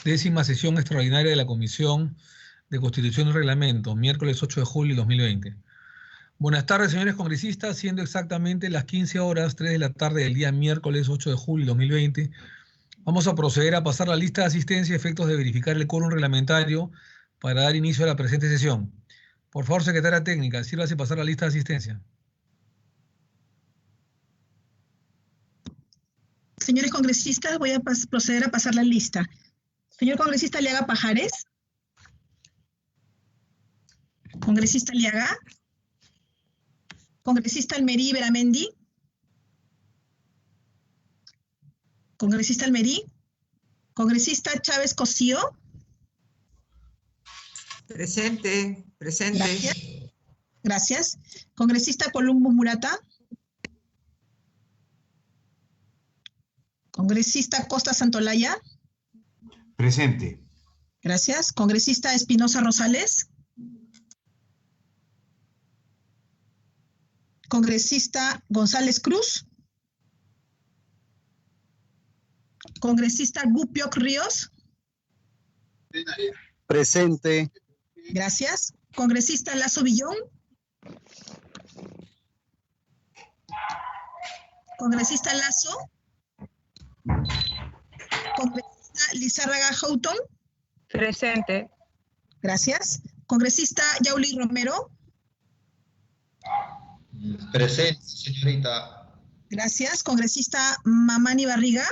Décima sesión extraordinaria de la Comisión de Constitución y Reglamento, miércoles 8 de julio de 2020. Buenas tardes, señores congresistas, siendo exactamente las 15 horas, 3 de la tarde del día miércoles 8 de julio de 2020, vamos a proceder a pasar la lista de asistencia a efectos de verificar el quórum reglamentario para dar inicio a la presente sesión. Por favor, secretaria técnica, sírvase a pasar la lista de asistencia. Señores congresistas, voy a proceder a pasar la lista. Señor congresista Aliaga Pajares. Congresista Aliaga. Congresista Almerí Beramendi. Congresista Almerí. Congresista Chávez Cosío. Presente. Gracias. Gracias. Congresista Columbus Murata. Congresista Costa Santolaya. Presente. Gracias. Congresista Espinosa Rosales. Congresista González Cruz. Congresista Gupioc Ríos. Presente. Gracias. Congresista Lazo Villón. Congresista Lazo. Congresista Lizárraga Houghton. Presente. Gracias. Congresista Yauli Romero. Presente, señorita. Gracias. Congresista Mamani Barriga.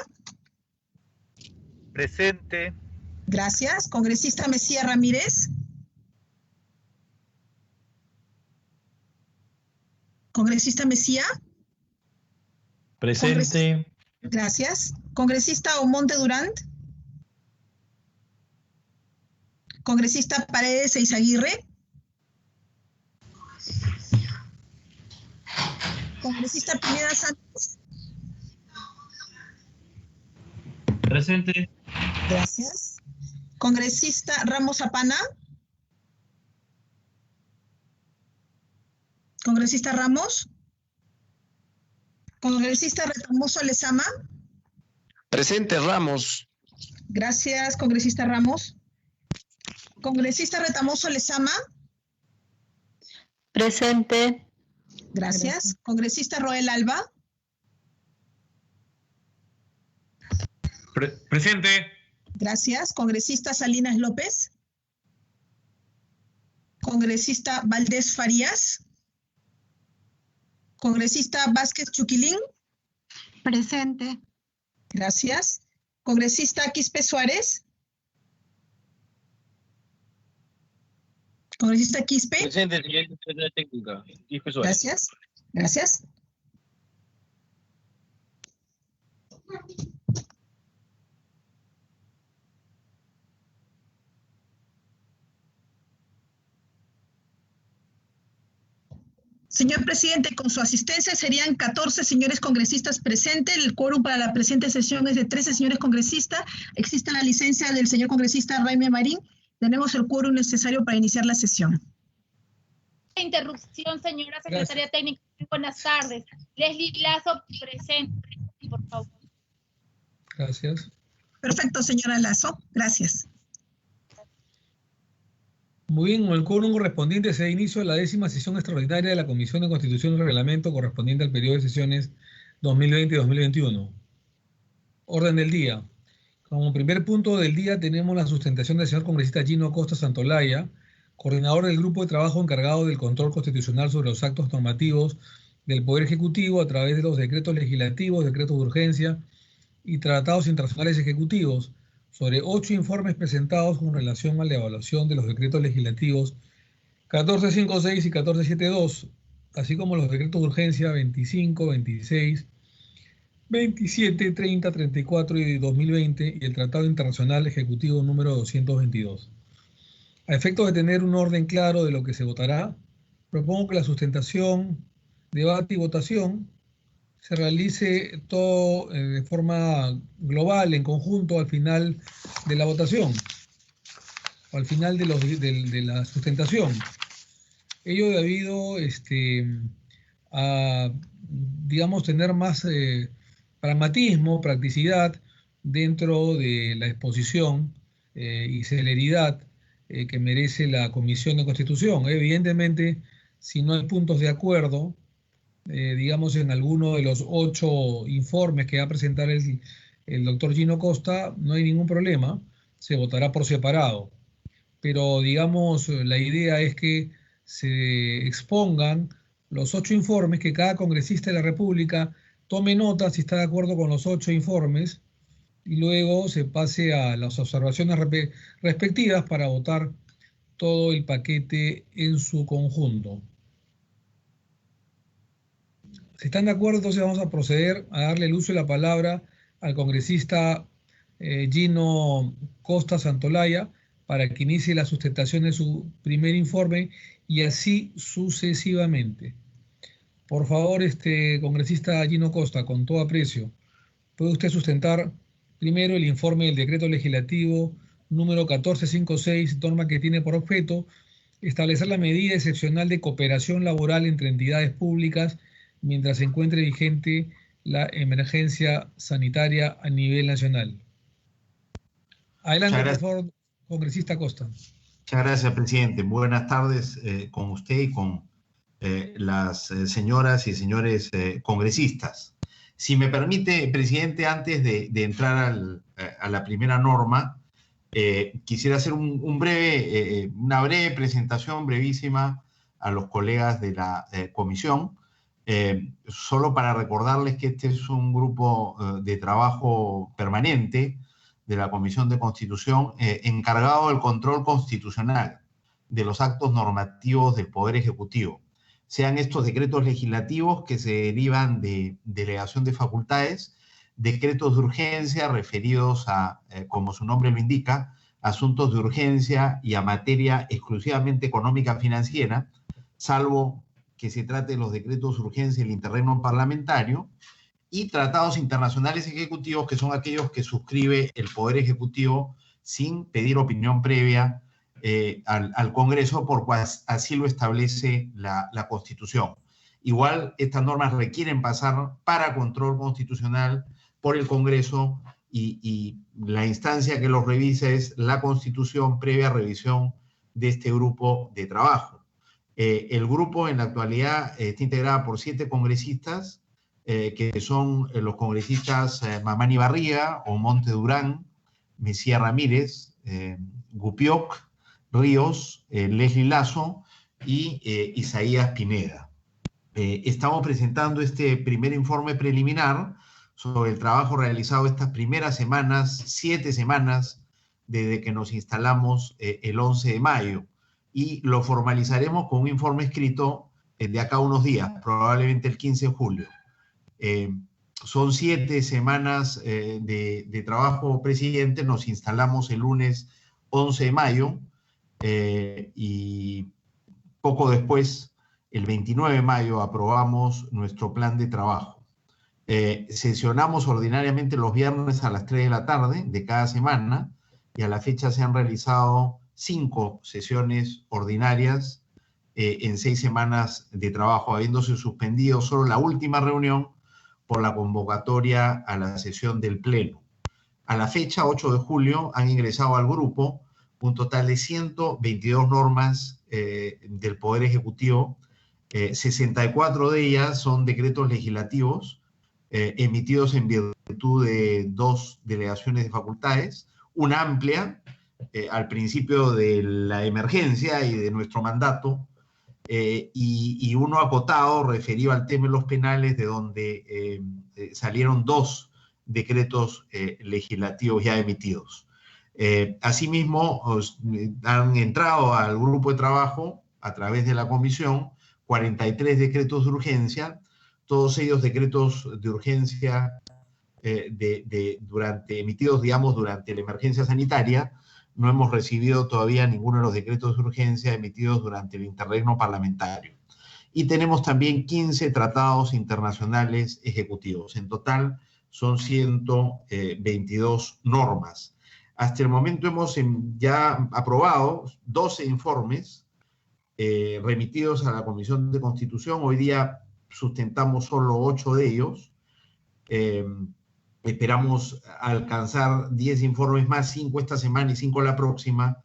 Presente. Gracias. Congresista Mesía Ramírez. Congresista Mesía. Presente. Gracias. Congresista Omonte Durant. Congresista Paredes Eizaguirre. Congresista Pineda Santos. Presente. Gracias. Congresista Ramos Zapana. Congresista Ramos. Congresista Retamoso Lezama. Presente, Ramos. Gracias, congresista Ramos. Congresista Retamoso Lezama. Presente. Gracias. Congresista Roel Alba. Presente. Gracias. Congresista Salinas López. Congresista Valdés Farías. Congresista Vázquez Chuquilín. Presente. Gracias. Congresista Quispe Suárez. Congresista Quispe. Presente, señor secretaria técnica. Quispe Suárez. Gracias. Gracias. Señor presidente, con su asistencia serían 14 señores congresistas presentes. El quórum para la presente sesión es de 13 señores congresistas. Existe la licencia del señor congresista Raime Marín. Tenemos el quórum necesario para iniciar la sesión. Interrupción, señora secretaria técnica. Buenas tardes. Leslie Lazo, presente, por favor. Gracias. Perfecto, señora Lazo. Gracias. Muy bien, con el quórum correspondiente se da inicio a la 10ª sesión extraordinaria de la Comisión de Constitución y Reglamento correspondiente al periodo de sesiones 2020 y 2021. Orden del día. Como primer punto del día tenemos la sustentación del señor congresista Gino Costa Santolaya, coordinador del grupo de trabajo encargado del control constitucional sobre los actos normativos del Poder Ejecutivo a través de los decretos legislativos, decretos de urgencia y tratados internacionales ejecutivos, sobre 8 informes presentados con relación a la evaluación de los decretos legislativos 1456 y 1472, así como los decretos de urgencia 25, 26, 27, 30, 34 y 2020 y el Tratado Internacional Ejecutivo número 222. A efectos de tener un orden claro de lo que se votará, propongo que la sustentación, debate y votación se realice todo de forma global, en conjunto, al final de la votación, o al final de la sustentación. Ello debido a, digamos, tener más pragmatismo, practicidad dentro de la exposición y celeridad que merece la Comisión de Constitución. Evidentemente, si no hay puntos de acuerdo, digamos, en alguno de los 8 informes que va a presentar el doctor Gino Costa, no hay ningún problema, se votará por separado. Pero, digamos, la idea es que se expongan los 8 informes, que cada congresista de la República tome nota si está de acuerdo con los 8 informes, y luego se pase a las observaciones respectivas para votar todo el paquete en su conjunto. Si están de acuerdo, entonces vamos a proceder a darle el uso de la palabra al congresista Gino Costa Santolaya para que inicie la sustentación de su primer informe y así sucesivamente. Por favor, congresista Gino Costa, con todo aprecio, ¿puede usted sustentar primero el informe del decreto legislativo número 1456, norma que tiene por objeto establecer la medida excepcional de cooperación laboral entre entidades públicas mientras se encuentre vigente la emergencia sanitaria a nivel nacional? Adelante, por favor, congresista Costa. Muchas gracias, presidente. Buenas tardes con usted y con las señoras y señores congresistas. Si me permite, presidente, antes de entrar a la primera norma, quisiera hacer una breve presentación brevísima a los colegas de la comisión, solo para recordarles que este es un grupo de trabajo permanente de la Comisión de Constitución encargado del control constitucional de los actos normativos del Poder Ejecutivo, sean estos decretos legislativos que se derivan de delegación de facultades, decretos de urgencia referidos a, como su nombre lo indica, asuntos de urgencia y a materia exclusivamente económica financiera, salvo que se trate de los decretos de urgencia en el interregno parlamentario, y tratados internacionales ejecutivos, que son aquellos que suscribe el Poder Ejecutivo sin pedir opinión previa al Congreso, por cual así lo establece la Constitución. Igual, estas normas requieren pasar para control constitucional por el Congreso y la instancia que los revisa es la Constitución previa revisión de este grupo de trabajo. El grupo en la actualidad está integrado por 7 congresistas, que son los congresistas Mamani Barriga, Omonte Durán, Mesía Ramírez, Gupioc, Ríos, Leslie Lazo y Isaías Pineda. Estamos presentando este primer informe preliminar sobre el trabajo realizado estas primeras semanas, 7 semanas, desde que nos instalamos el 11 de mayo, y lo formalizaremos con un informe escrito de acá a unos días, probablemente el 15 de julio. Son 7 semanas de trabajo, presidente. Nos instalamos el lunes 11 de mayo y poco después, el 29 de mayo, aprobamos nuestro plan de trabajo. Sesionamos ordinariamente los viernes a las 3 de la tarde de cada semana y a la fecha se han realizado 5 sesiones ordinarias en 6 semanas de trabajo, habiéndose suspendido solo la última reunión por la convocatoria a la sesión del Pleno. A la fecha, 8 de julio, han ingresado al grupo un total de 122 normas del Poder Ejecutivo. 64 de ellas son decretos legislativos emitidos en virtud de 2 delegaciones de facultades, una amplia al principio de la emergencia y de nuestro mandato, y uno acotado referido al tema de los penales, de donde salieron 2 decretos legislativos ya emitidos. Asimismo, han entrado al grupo de trabajo a través de la comisión 43 decretos de urgencia, todos ellos decretos de urgencia emitidos, digamos, durante la emergencia sanitaria. No hemos recibido todavía ninguno de los decretos de urgencia emitidos durante el interregno parlamentario. Y tenemos también 15 tratados internacionales ejecutivos. En total son 122 normas. Hasta el momento hemos ya aprobado 12 informes remitidos a la Comisión de Constitución. Hoy día sustentamos solo 8 de ellos. Esperamos alcanzar 10 informes más, 5 esta semana y 5 la próxima,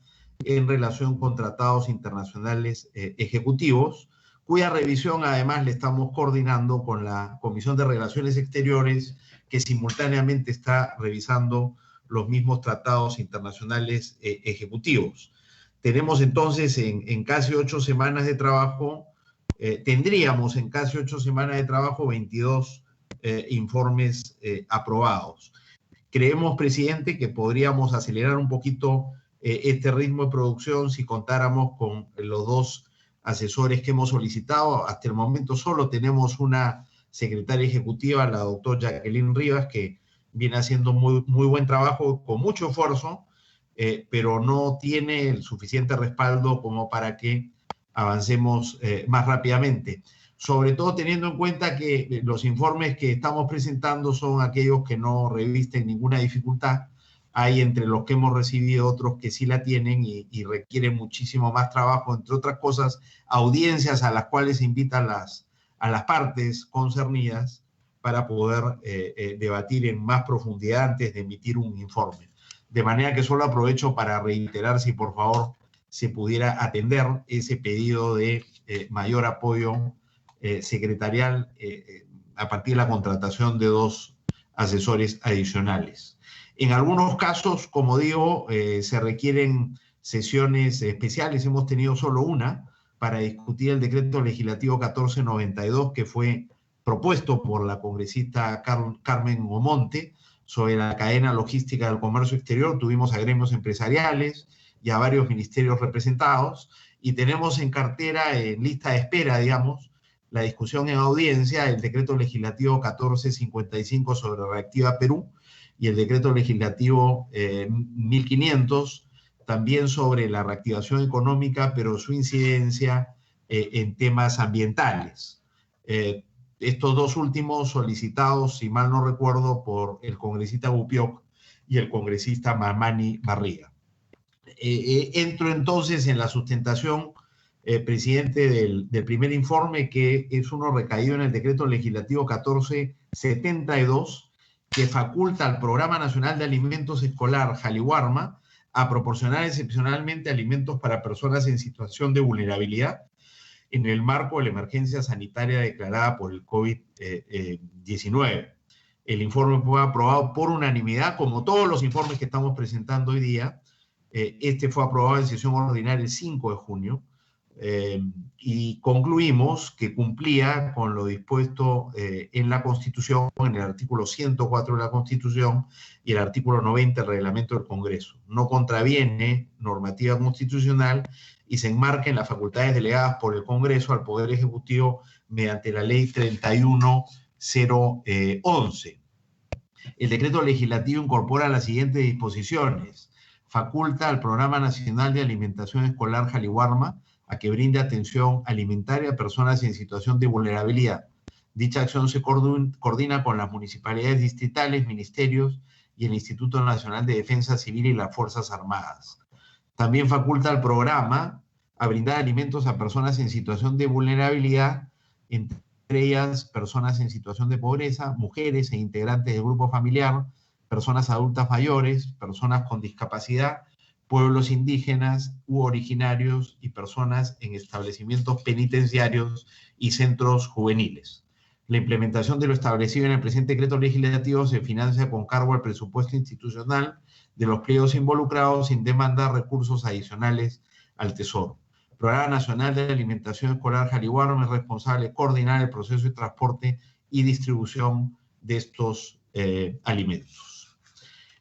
en relación con tratados internacionales ejecutivos, cuya revisión además le estamos coordinando con la Comisión de Relaciones Exteriores, que simultáneamente está revisando los mismos tratados internacionales ejecutivos. Tenemos entonces en casi 8 semanas de trabajo, tendríamos en casi 8 semanas de trabajo 22 informes aprobados. Creemos, presidente, que podríamos acelerar un poquito este ritmo de producción si contáramos con los 2 asesores que hemos solicitado. Hasta el momento solo tenemos una secretaria ejecutiva, la doctora Jacqueline Rivas, que viene haciendo muy buen trabajo con mucho esfuerzo, pero no tiene el suficiente respaldo como para que avancemos más rápidamente. Sobre todo teniendo en cuenta que los informes que estamos presentando son aquellos que no revisten ninguna dificultad. Hay entre los que hemos recibido otros que sí la tienen y requieren muchísimo más trabajo, entre otras cosas, audiencias a las cuales se invitan a las partes concernidas para poder debatir en más profundidad antes de emitir un informe. De manera que solo aprovecho para reiterar si por favor se pudiera atender ese pedido de mayor apoyo secretarial a partir de la contratación de 2 asesores adicionales. En algunos casos, como digo, se requieren sesiones especiales. Hemos tenido solo una para discutir el decreto legislativo 1492 que fue propuesto por la congresista Carmen Omonte sobre la cadena logística del comercio exterior. Tuvimos a gremios empresariales y a varios ministerios representados y tenemos en cartera, en lista de espera, digamos, la discusión en audiencia del decreto legislativo 1455 sobre Reactiva Perú y el decreto legislativo 1500 también sobre la reactivación económica, pero su incidencia en temas ambientales. Estos 2 últimos solicitados, si mal no recuerdo, por el congresista Bupioc y el congresista Mamani Barriga. Entro entonces en la sustentación, presidente, del primer informe, que es uno recaído en el decreto legislativo 1472, que faculta al Programa Nacional de Alimentos Escolar Jaliwarma a proporcionar excepcionalmente alimentos para personas en situación de vulnerabilidad en el marco de la emergencia sanitaria declarada por el COVID-19. El informe fue aprobado por unanimidad, como todos los informes que estamos presentando hoy día. Este fue aprobado en sesión ordinaria el 5 de junio y concluimos que cumplía con lo dispuesto en la Constitución, en el artículo 104 de la Constitución y el artículo 90 del Reglamento del Congreso. No contraviene normativa constitucional y se enmarca en las facultades delegadas por el Congreso al Poder Ejecutivo mediante la Ley 31011. El decreto legislativo incorpora las siguientes disposiciones. Faculta al Programa Nacional de Alimentación Escolar Jaliwarma a que brinde atención alimentaria a personas en situación de vulnerabilidad. Dicha acción se coordina con las municipalidades distritales, ministerios y el Instituto Nacional de Defensa Civil y las Fuerzas Armadas. También faculta al programa a brindar alimentos a personas en situación de vulnerabilidad, entre ellas personas en situación de pobreza, mujeres e integrantes del grupo familiar, personas adultas mayores, personas con discapacidad, pueblos indígenas u originarios y personas en establecimientos penitenciarios y centros juveniles. La implementación de lo establecido en el presente decreto legislativo se financia con cargo al presupuesto institucional de los pliegos involucrados sin demandar recursos adicionales al Tesoro. El Programa Nacional de Alimentación Escolar Jaliwarma es responsable de coordinar el proceso de transporte y distribución de estos alimentos.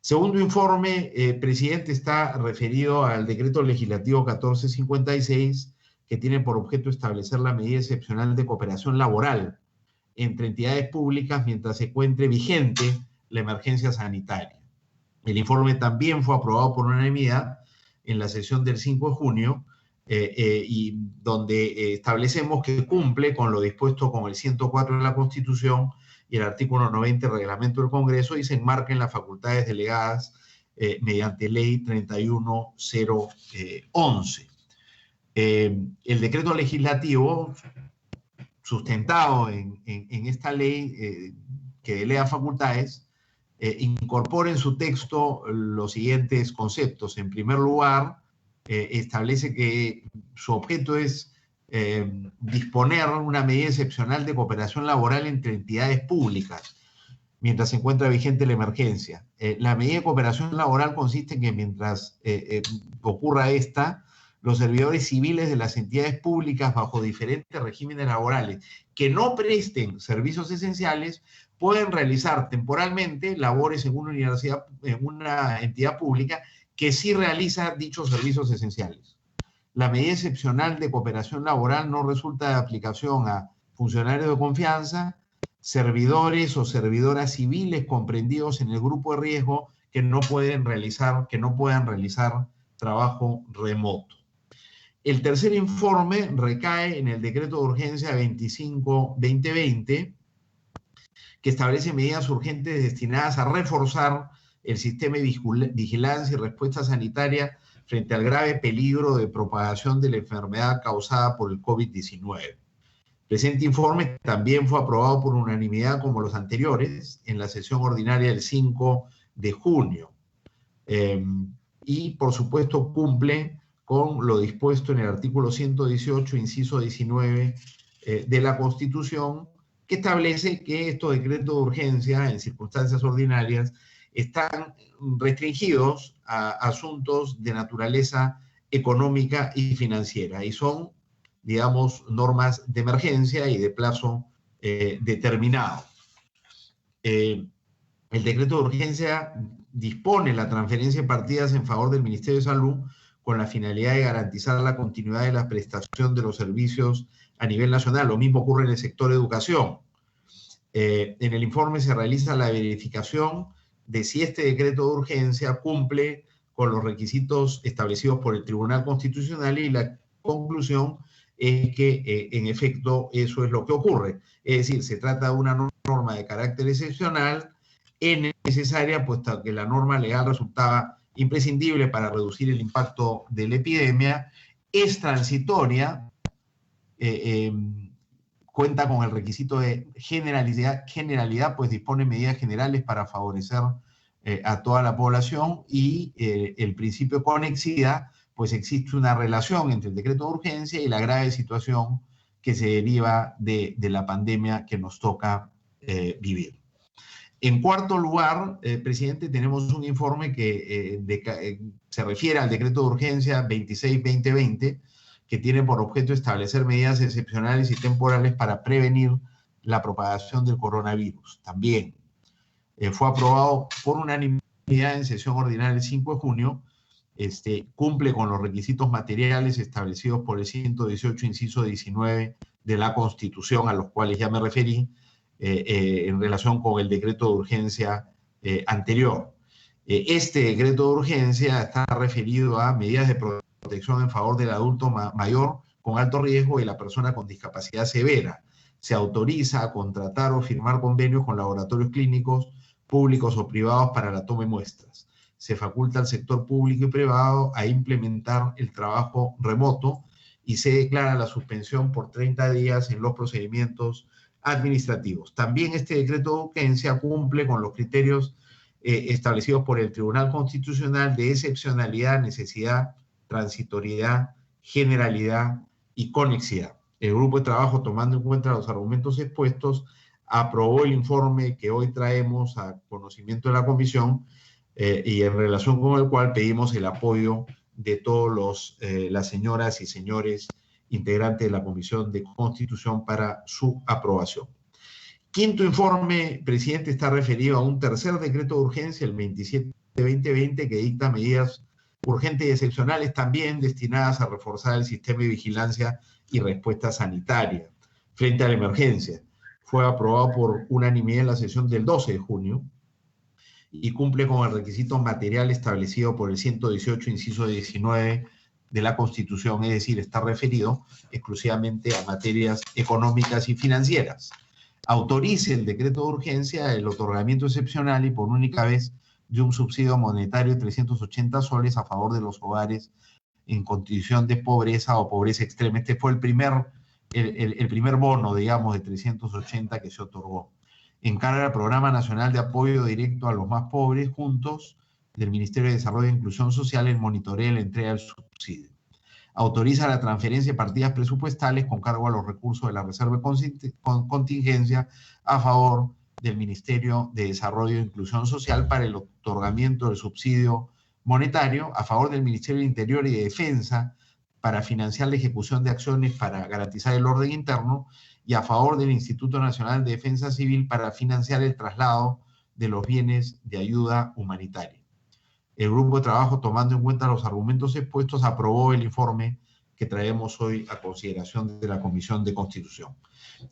Segundo informe, presidente, está referido al decreto legislativo 1456, que tiene por objeto establecer la medida excepcional de cooperación laboral entre entidades públicas mientras se encuentre vigente la emergencia sanitaria. El informe también fue aprobado por unanimidad en la sesión del 5 de junio, y donde establecemos que cumple con lo dispuesto con el 104 de la Constitución y el artículo 90 del Reglamento del Congreso y se enmarca en las facultades delegadas mediante Ley 31011. El decreto legislativo sustentado en esta ley que delega facultades incorpora en su texto los siguientes conceptos. En primer lugar, establece que su objeto es disponer una medida excepcional de cooperación laboral entre entidades públicas mientras se encuentra vigente la emergencia. La medida de cooperación laboral consiste en que mientras ocurra esta, los servidores civiles de las entidades públicas bajo diferentes regímenes laborales que no presten servicios esenciales pueden realizar temporalmente labores en una universidad, en una entidad pública que sí realiza dichos servicios esenciales. La medida excepcional de cooperación laboral no resulta de aplicación a funcionarios de confianza, servidores o servidoras civiles comprendidos en el grupo de riesgo que no puedan realizar trabajo remoto. El tercer informe recae en el decreto de urgencia 25-2020, que establece medidas urgentes destinadas a reforzar el sistema de vigilancia y respuesta sanitaria frente al grave peligro de propagación de la enfermedad causada por el COVID-19. El presente informe también fue aprobado por unanimidad como los anteriores en la sesión ordinaria del 5 de junio. Y, por supuesto, cumple con lo dispuesto en el artículo 118, inciso 19 de la Constitución, que establece que estos decretos de urgencia en circunstancias ordinarias están restringidos a asuntos de naturaleza económica y financiera y son, digamos, normas de emergencia y de plazo determinado. El decreto de urgencia dispone la transferencia de partidas en favor del Ministerio de Salud con la finalidad de garantizar la continuidad de la prestación de los servicios a nivel nacional. Lo mismo ocurre en el sector educación. En el informe se realiza la verificación de si este decreto de urgencia cumple con los requisitos establecidos por el Tribunal Constitucional y la conclusión es que, en efecto, eso es lo que ocurre. Es decir, se trata de una norma de carácter excepcional, es necesaria, puesto que la norma legal resultaba imprescindible para reducir el impacto de la epidemia, es transitoria, cuenta con el requisito de generalidad, pues dispone medidas generales para favorecer a toda la población y el principio de conexidad, pues existe una relación entre el decreto de urgencia y la grave situación que se deriva de la pandemia que nos toca vivir. En cuarto lugar, presidente, tenemos un informe que se refiere al decreto de urgencia 26-2020, que tiene por objeto establecer medidas excepcionales y temporales para prevenir la propagación del coronavirus. También fue aprobado por unanimidad en sesión ordinaria el 5 de junio, cumple con los requisitos materiales establecidos por el 118, inciso 19 de la Constitución, a los cuales ya me referí, en relación con el decreto de urgencia anterior. Este decreto de urgencia está referido a medidas de protección en favor del adulto mayor con alto riesgo y la persona con discapacidad severa. Se autoriza a contratar o firmar convenios con laboratorios clínicos públicos o privados para la toma de muestras. Se faculta al sector público y privado a implementar el trabajo remoto y se declara la suspensión por 30 días en los procedimientos administrativos. También este decreto de urgencia cumple con los criterios establecidos por el Tribunal Constitucional de excepcionalidad, necesidad, transitoriedad, generalidad y conexidad. El grupo de trabajo, tomando en cuenta los argumentos expuestos, aprobó el informe que hoy traemos a conocimiento de la comisión y en relación con el cual pedimos el apoyo de todos las señoras y señores integrantes de la Comisión de Constitución para su aprobación. Quinto informe, presidente, está referido a un tercer decreto de urgencia, el 27-2020, que dicta medidas urgentes y excepcionales también destinadas a reforzar el sistema de vigilancia y respuesta sanitaria frente a la emergencia. Fue aprobado por unanimidad en la sesión del 12 de junio y cumple con el requisito material establecido por el 118, inciso 19 de la Constitución, es decir, está referido exclusivamente a materias económicas y financieras. Autorice el decreto de urgencia el otorgamiento excepcional y por única vez de un subsidio monetario de 380 soles a favor de los hogares en condición de pobreza o pobreza extrema. Este fue el primer bono, digamos, de 380 que se otorgó. encarga al Programa Nacional de Apoyo Directo a los Más Pobres, Juntos, del Ministerio de Desarrollo e Inclusión Social, el monitoreo y la entrega del subsidio. Autoriza la transferencia de partidas presupuestales con cargo a los recursos de la Reserva de Contingencia a favor del Ministerio de Desarrollo e Inclusión Social para el otorgamiento del subsidio monetario, a favor del Ministerio del Interior y de Defensa para financiar la ejecución de acciones para garantizar el orden interno, y a favor del Instituto Nacional de Defensa Civil para financiar el traslado de los bienes de ayuda humanitaria. El grupo de trabajo, tomando en cuenta los argumentos expuestos, aprobó el informe que traemos hoy a consideración de la Comisión de Constitución.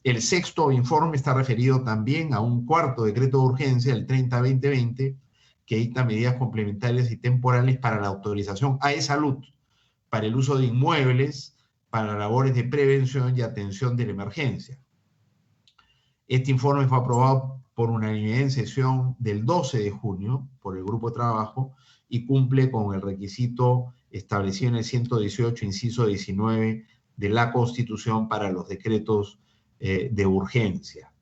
El sexto informe está referido también a un cuarto decreto de urgencia, el 30-2020, que dicta medidas complementarias y temporales para la autorización a salud, para el uso de inmuebles, para labores de prevención y atención de la emergencia. Este informe fue aprobado por unanimidad en sesión del 12 de junio por el grupo de trabajo y cumple con el requisito establecido en el 118, inciso 19 de la Constitución para los decretos de urgencia.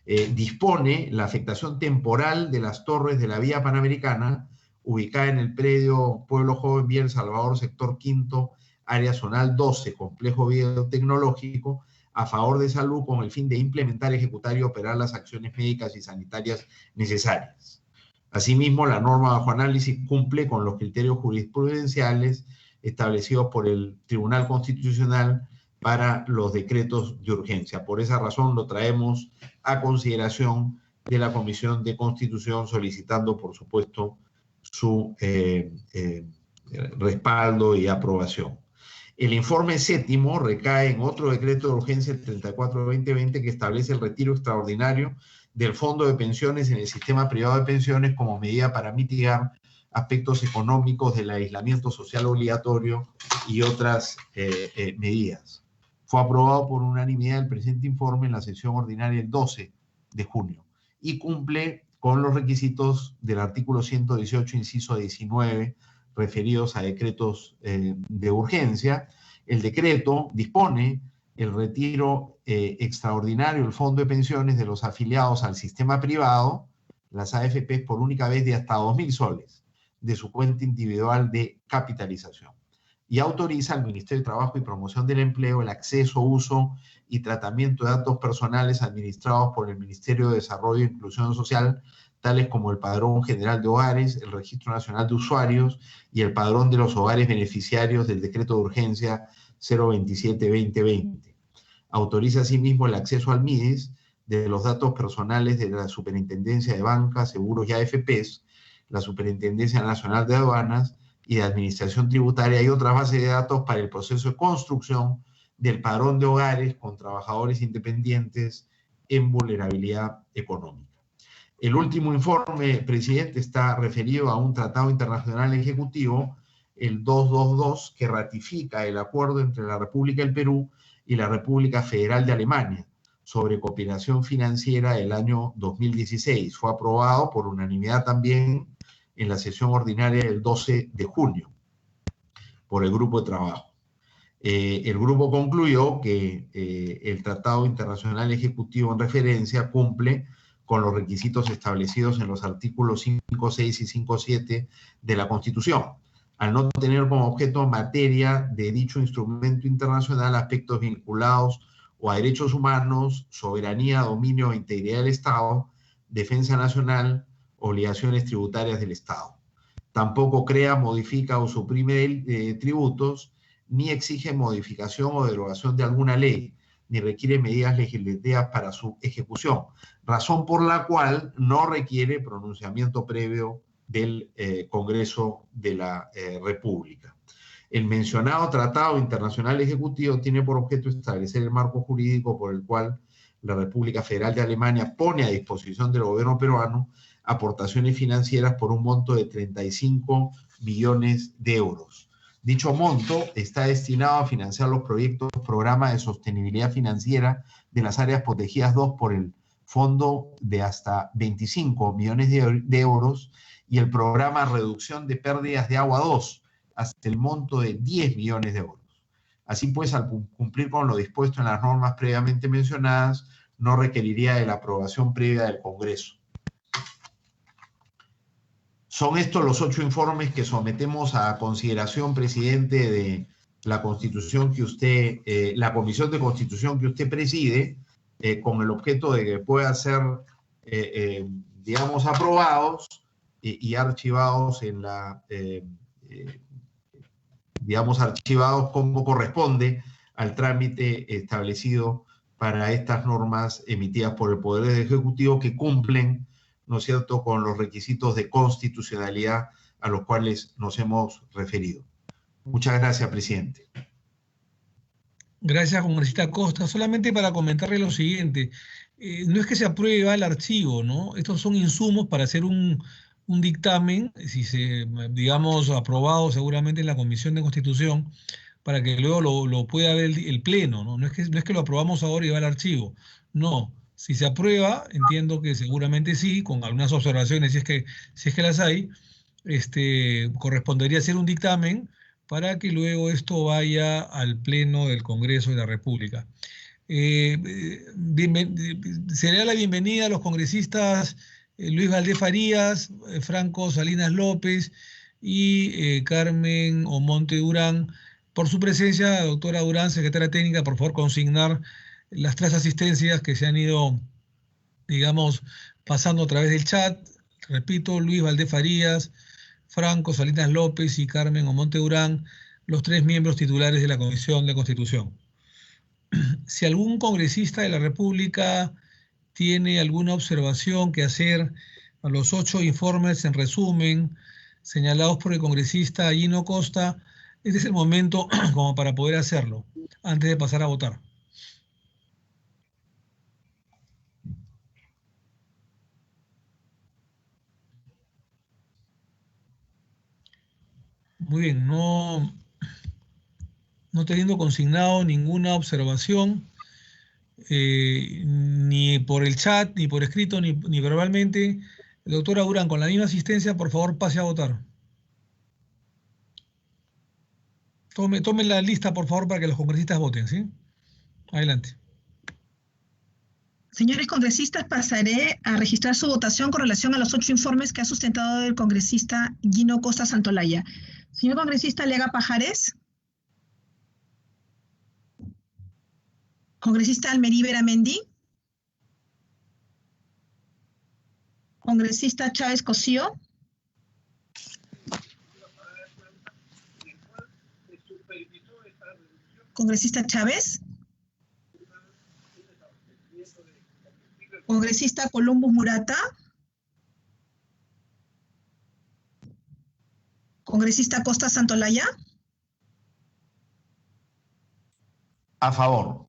Dispone la afectación temporal de las torres de la vía Panamericana, ubicada en el predio Pueblo Joven Vía El Salvador, sector quinto, área zonal 12, complejo biotecnológico, a favor de salud con el fin de implementar, ejecutar y operar las acciones médicas y sanitarias necesarias. Asimismo, la norma bajo análisis cumple con los criterios jurisprudenciales establecidos por el Tribunal Constitucional para los decretos de urgencia. Por esa razón lo traemos a consideración de la Comisión de Constitución, solicitando, por supuesto, su respaldo y aprobación. El informe séptimo recae en otro decreto de urgencia, el 34-2020, que establece el retiro extraordinario del Fondo de Pensiones en el sistema privado de pensiones como medida para mitigar aspectos económicos del aislamiento social obligatorio y otras medidas. Fue aprobado por unanimidad el presente informe en la sesión ordinaria el 12 de junio y cumple con los requisitos del artículo 118, inciso 19, referidos a decretos de urgencia. El decreto dispone el retiro extraordinario del Fondo de Pensiones de los afiliados al sistema privado, las AFPs, por única vez de hasta 2.000 soles de su cuenta individual de capitalización. Y autoriza al Ministerio de Trabajo y Promoción del Empleo el acceso, uso y tratamiento de datos personales administrados por el Ministerio de Desarrollo e Inclusión Social, tales como el Padrón General de Hogares, el Registro Nacional de Usuarios y el Padrón de los Hogares Beneficiarios del Decreto de Urgencia 027-2020. Autoriza asimismo el acceso al MIDES de los datos personales de la Superintendencia de Banca, Seguros y AFPs, la Superintendencia Nacional de Aduanas y de Administración Tributaria y otras bases de datos para el proceso de construcción del padrón de hogares con trabajadores independientes en vulnerabilidad económica. El último informe, presidente, está referido a un tratado internacional ejecutivo, el 222, que ratifica el acuerdo entre la República del Perú y la República Federal de Alemania sobre cooperación financiera del año 2016. Fue aprobado por unanimidad también en la sesión ordinaria del 12 de junio por el grupo de trabajo. El grupo concluyó que el Tratado Internacional Ejecutivo en referencia cumple con los requisitos establecidos en los artículos 5, 6 y 5, 7 de la Constitución, al no tener como objeto materia de dicho instrumento internacional aspectos vinculados o a derechos humanos, soberanía, dominio e integridad del Estado, defensa nacional, obligaciones tributarias del Estado. Tampoco crea, modifica o suprime tributos, ni exige modificación o derogación de alguna ley, ni requiere medidas legislativas para su ejecución, razón por la cual no requiere pronunciamiento previo del Congreso de la República. El mencionado Tratado Internacional Ejecutivo tiene por objeto establecer el marco jurídico por el cual la República Federal de Alemania pone a disposición del gobierno peruano aportaciones financieras por un monto de 35 millones de euros. Dicho monto está destinado a financiar los proyectos, programas de sostenibilidad financiera de las áreas protegidas 2 por el fondo de hasta 25 millones de euros y el programa Reducción de Pérdidas de Agua 2 hasta el monto de 10 millones de euros. Así pues, al cumplir con lo dispuesto en las normas previamente mencionadas, no requeriría de la aprobación previa del Congreso. Son estos los 8 informes que sometemos a consideración, presidente, de la Constitución que usted, la Comisión de Constitución que usted preside, con el objeto de que puedan ser, digamos, aprobados y archivados en la, digamos, archivados como corresponde al trámite establecido para estas normas emitidas por el Poder Ejecutivo que cumplen, ¿no es cierto?, con los requisitos de constitucionalidad a los cuales nos hemos referido. Muchas gracias, presidente. Gracias, congresista Costa. Solamente para comentarle lo siguiente, no es que se aprueba el archivo, ¿no? Estos son insumos para hacer un dictamen, si se, digamos, aprobado seguramente en la Comisión de Constitución, para que luego lo pueda ver el Pleno, ¿no? No es que lo aprobamos ahora y va al archivo. No, si se aprueba, entiendo que seguramente sí, con algunas observaciones, si es que las hay, correspondería hacer un dictamen para que luego esto vaya al Pleno del Congreso de la República. Sería la bienvenida a los congresistas Luis Valdés Farías, Franco Salinas López y Carmen Omonte Durán. Por su presencia, doctora Durán, secretaria técnica, por favor consignar las 3 asistencias que se han ido, digamos, pasando a través del chat. Repito, Luis Valdés Farías, Franco Salinas López y Carmen Omonte Durán, los 3 miembros titulares de la Comisión de Constitución. Si algún congresista de la República tiene alguna observación que hacer a los 8 informes en resumen señalados por el congresista Gino Costa, este es el momento como para poder hacerlo, antes de pasar a votar. Muy bien, no teniendo consignado ninguna observación, ni por el chat, ni por escrito, ni verbalmente, doctora Durán, con la misma asistencia, por favor, pase a votar. Tome la lista, por favor, para que los congresistas voten, ¿sí? Adelante. Señores congresistas, pasaré a registrar su votación con relación a los 8 informes que ha sustentado el congresista Gino Costa Santolaya. Señor congresista Lega Pajares. Congresista Almerí Beramendi. Congresista Chávez Cosío. Congresista Chávez. Congresista Columbus Murata. Congresista Costa Santolaya. A favor.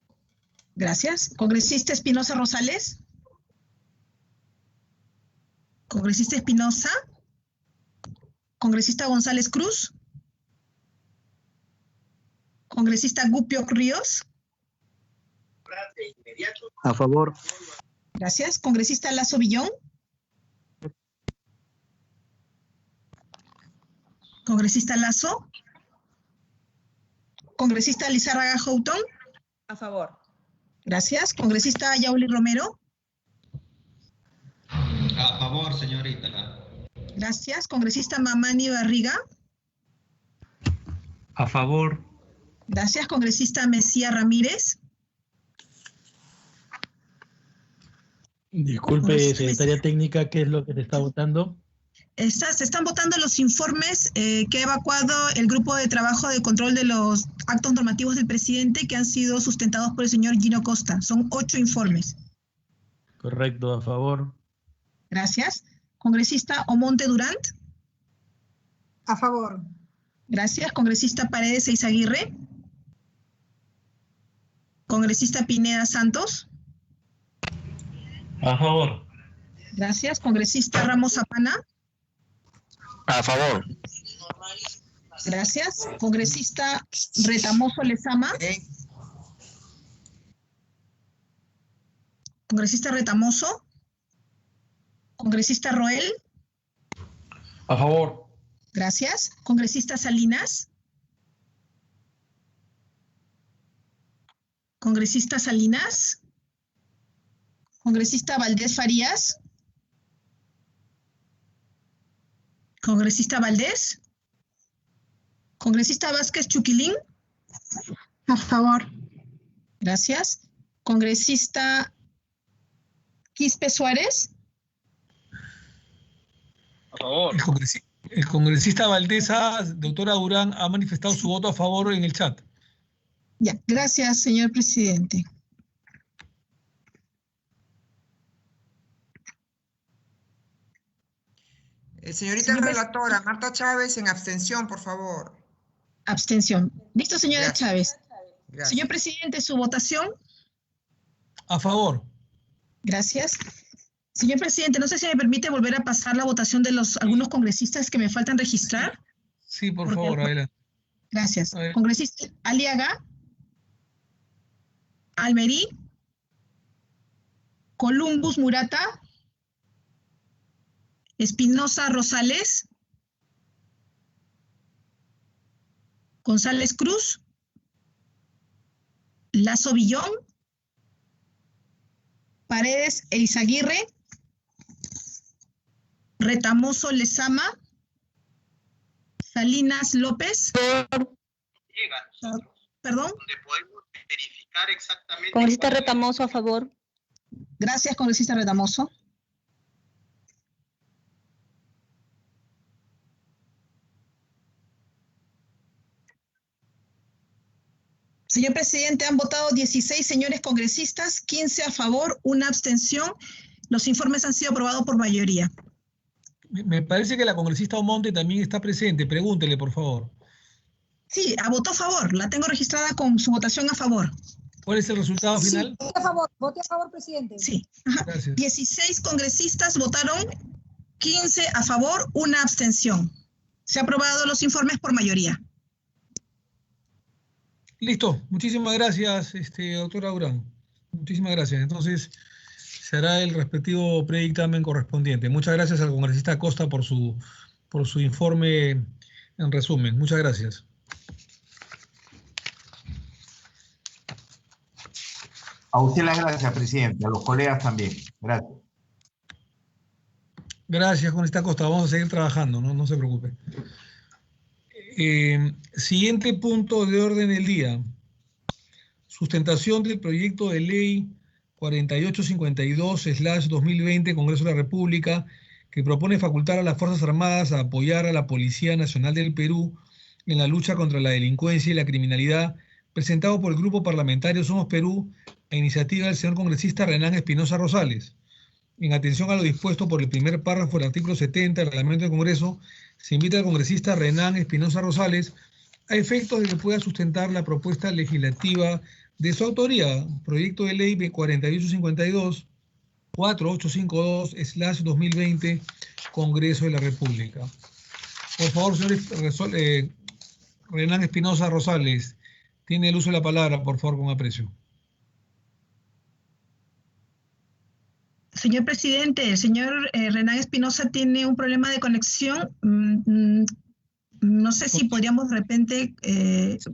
Gracias. Congresista Espinosa Rosales. Congresista Espinosa. Congresista González Cruz. Congresista Gupio Ríos. A favor. Gracias. Congresista Lazo Villón. Congresista Lazo. Congresista Lizárraga Houghton. A favor. Gracias. Congresista Yauli Romero. A favor, señorita. Gracias. Congresista Mamani Barriga. A favor. Gracias. Congresista Mesía Ramírez. Disculpe, secretaria técnica, ¿qué es lo que se está votando? Se están votando los informes que ha evacuado el grupo de trabajo de control de los actos normativos del presidente que han sido sustentados por el señor Gino Costa. Son 8 informes. Correcto, a favor. Gracias. Congresista Omonte Durant. A favor. Gracias. Congresista Paredes Eizaguirre. Congresista Pineda Santos. A favor. Gracias. Congresista Ramos Zapana. A favor. Gracias. Congresista Retamoso Lezama. Congresista Retamoso. Congresista Roel. A favor. Gracias. Congresista Salinas. Congresista Salinas. Congresista Valdés Farías. Congresista Valdés. Congresista Vázquez Chuquilín. A favor. Gracias. Congresista Quispe Suárez. A favor. El congresista Valdesa, doctora Durán, ha manifestado su voto a favor en el chat. Ya, gracias, señor presidente. Señorita Señor relatora, Marta Chávez, en abstención, por favor. Abstención. Listo, señora Gracias. Chávez. Gracias. Señor presidente, su votación. A favor. Gracias. Señor presidente, no sé si me permite volver a pasar la votación de algunos congresistas que me faltan registrar. Sí, por favor, adelante. Gracias. A ver. Congresista Aliaga, Almerí, Columbus Murata, Espinosa Rosales, González Cruz, Lazo Villón, Paredes Eizaguirre, Retamoso Lezama, Salinas López. Perdón. Donde podemos verificar exactamente. Congresista Retamoso, a favor. Gracias, congresista Retamoso. Señor presidente, han votado 16 señores congresistas, 15 a favor, 1 abstención. Los informes han sido aprobados por mayoría. Me parece que la congresista Omonte también está presente. Pregúntele, por favor. Sí, votó a favor. La tengo registrada con su votación a favor. ¿Cuál es el resultado final? Voté a favor, presidente. Sí. Ajá. Gracias. 16 congresistas votaron, 15 a favor, 1 abstención. Se han aprobado los informes por mayoría. Listo. Muchísimas gracias, doctora Durán. Muchísimas gracias. Entonces, se hará el respectivo predictamen correspondiente. Muchas gracias al congresista Acosta por su informe en resumen. Muchas gracias. A usted las gracias, presidente. A los colegas también. Gracias. Gracias, congresista Acosta. Vamos a seguir trabajando, no se preocupe. Siguiente punto de orden del día. Sustentación del proyecto de ley 4852/2020, Congreso de la República, que propone facultar a las Fuerzas Armadas a apoyar a la Policía Nacional del Perú en la lucha contra la delincuencia y la criminalidad, presentado por el Grupo Parlamentario Somos Perú, a iniciativa del señor congresista Renán Espinosa Rosales. En atención a lo dispuesto por el primer párrafo del artículo 70 del Reglamento del Congreso, se invita al congresista Renán Espinosa Rosales a efectos de que pueda sustentar la propuesta legislativa de su autoría, proyecto de ley 4852/2020, Congreso de la República. Por favor, señor Renán Espinosa Rosales, tiene el uso de la palabra, por favor, con aprecio. Señor presidente, el señor Renán Espinosa tiene un problema de conexión. No sé si podríamos de repente...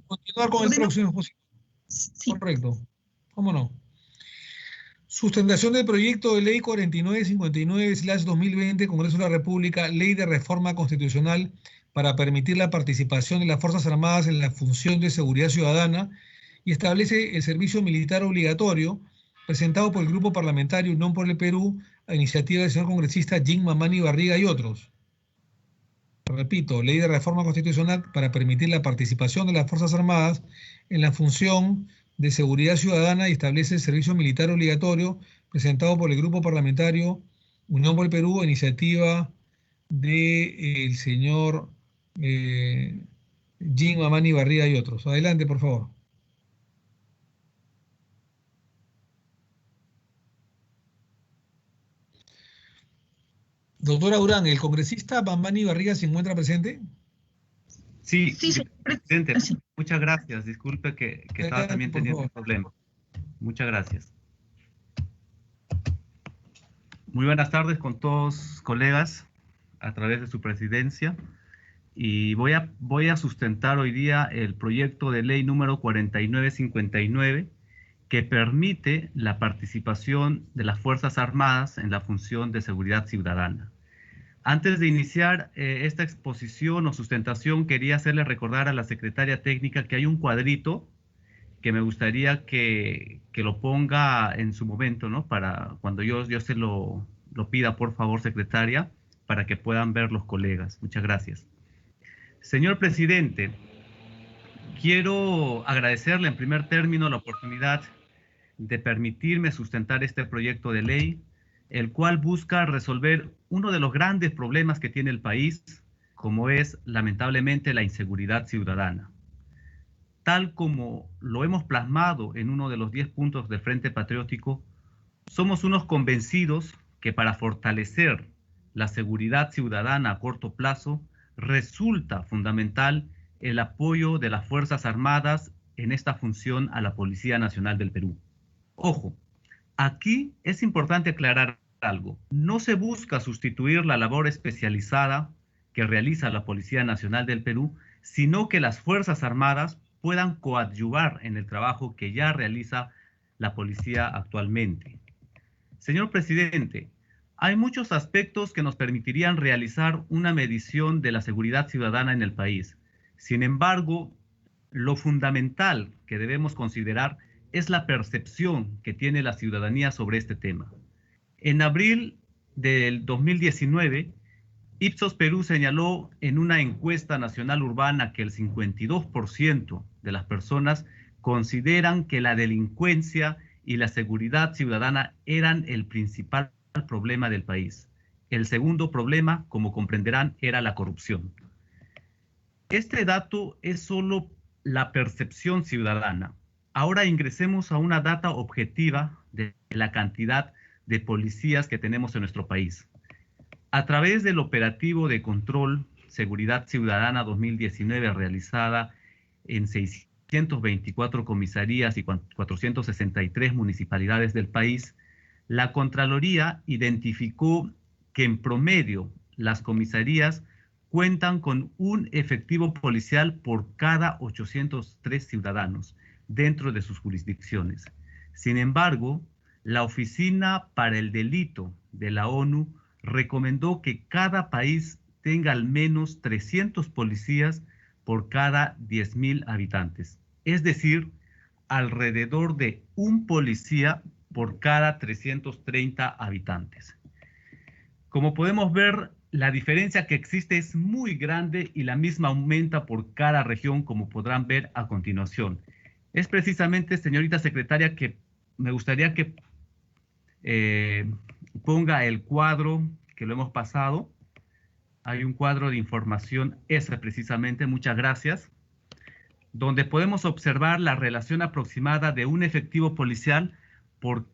continuar con el próximo expositor. Sí. Correcto. ¿Cómo no? Sustentación del proyecto de ley 4959/2020, Congreso de la República, Ley de Reforma Constitucional para permitir la participación de las Fuerzas Armadas en la función de seguridad ciudadana y establece el servicio militar obligatorio, presentado por el Grupo Parlamentario Unión por el Perú, a iniciativa del señor congresista Jim Mamani Barriga y otros. Repito, Ley de Reforma Constitucional para permitir la participación de las Fuerzas Armadas en la función de seguridad ciudadana y establece el servicio militar obligatorio, presentado por el Grupo Parlamentario Unión por el Perú, a iniciativa del señor Jim Mamani Barriga y otros. Adelante, por favor. Doctora Durán, ¿el congresista Mamani Barriga se encuentra presente? Sí, señor presidente, muchas gracias. Disculpe que estaba también teniendo un problema. Muchas gracias. Muy buenas tardes con todos colegas a través de su presidencia. Y voy a sustentar hoy día el proyecto de ley número 4959, que permite la participación de las Fuerzas Armadas en la función de seguridad ciudadana. Antes de iniciar esta exposición o sustentación, quería hacerle recordar a la secretaria técnica que hay un cuadrito que me gustaría que lo ponga en su momento, ¿no? Para cuando yo se lo pida, por favor, secretaria, para que puedan ver los colegas. Muchas gracias. Señor presidente, quiero agradecerle en primer término la oportunidad de permitirme sustentar este proyecto de ley, el cual busca resolver uno de los grandes problemas que tiene el país, como es lamentablemente la inseguridad ciudadana. Tal como lo hemos plasmado en uno de los 10 puntos del Frente Patriótico, somos unos convencidos que para fortalecer la seguridad ciudadana a corto plazo resulta fundamental el apoyo de las Fuerzas Armadas en esta función a la Policía Nacional del Perú. Ojo, aquí es importante aclarar algo. No se busca sustituir la labor especializada que realiza la Policía Nacional del Perú, sino que las Fuerzas Armadas puedan coadyuvar en el trabajo que ya realiza la policía actualmente. Señor presidente, hay muchos aspectos que nos permitirían realizar una medición de la seguridad ciudadana en el país. Sin embargo, lo fundamental que debemos considerar es la percepción que tiene la ciudadanía sobre este tema. En abril del 2019, Ipsos Perú señaló en una encuesta nacional urbana que el 52% de las personas consideran que la delincuencia y la seguridad ciudadana eran el principal problema del país. El segundo problema, como comprenderán, era la corrupción. Este dato es solo la percepción ciudadana. Ahora ingresemos a una data objetiva de la cantidad de policías que tenemos en nuestro país. A través del operativo de control Seguridad Ciudadana 2019 realizada en 624 comisarías y 463 municipalidades del país, la Contraloría identificó que en promedio las comisarías cuentan con un efectivo policial por cada 803 ciudadanos dentro de sus jurisdicciones. Sin embargo, la Oficina para el Delito de la ONU recomendó que cada país tenga al menos 300 policías por cada 10.000 habitantes. Es decir, alrededor de un policía por cada 330 habitantes. Como podemos ver, la diferencia que existe es muy grande y la misma aumenta por cada región, como podrán ver a continuación. Es precisamente, señorita secretaria, que me gustaría que ponga el cuadro que lo hemos pasado. Hay un cuadro de información, ese precisamente, muchas gracias, donde podemos observar la relación aproximada de un efectivo policial por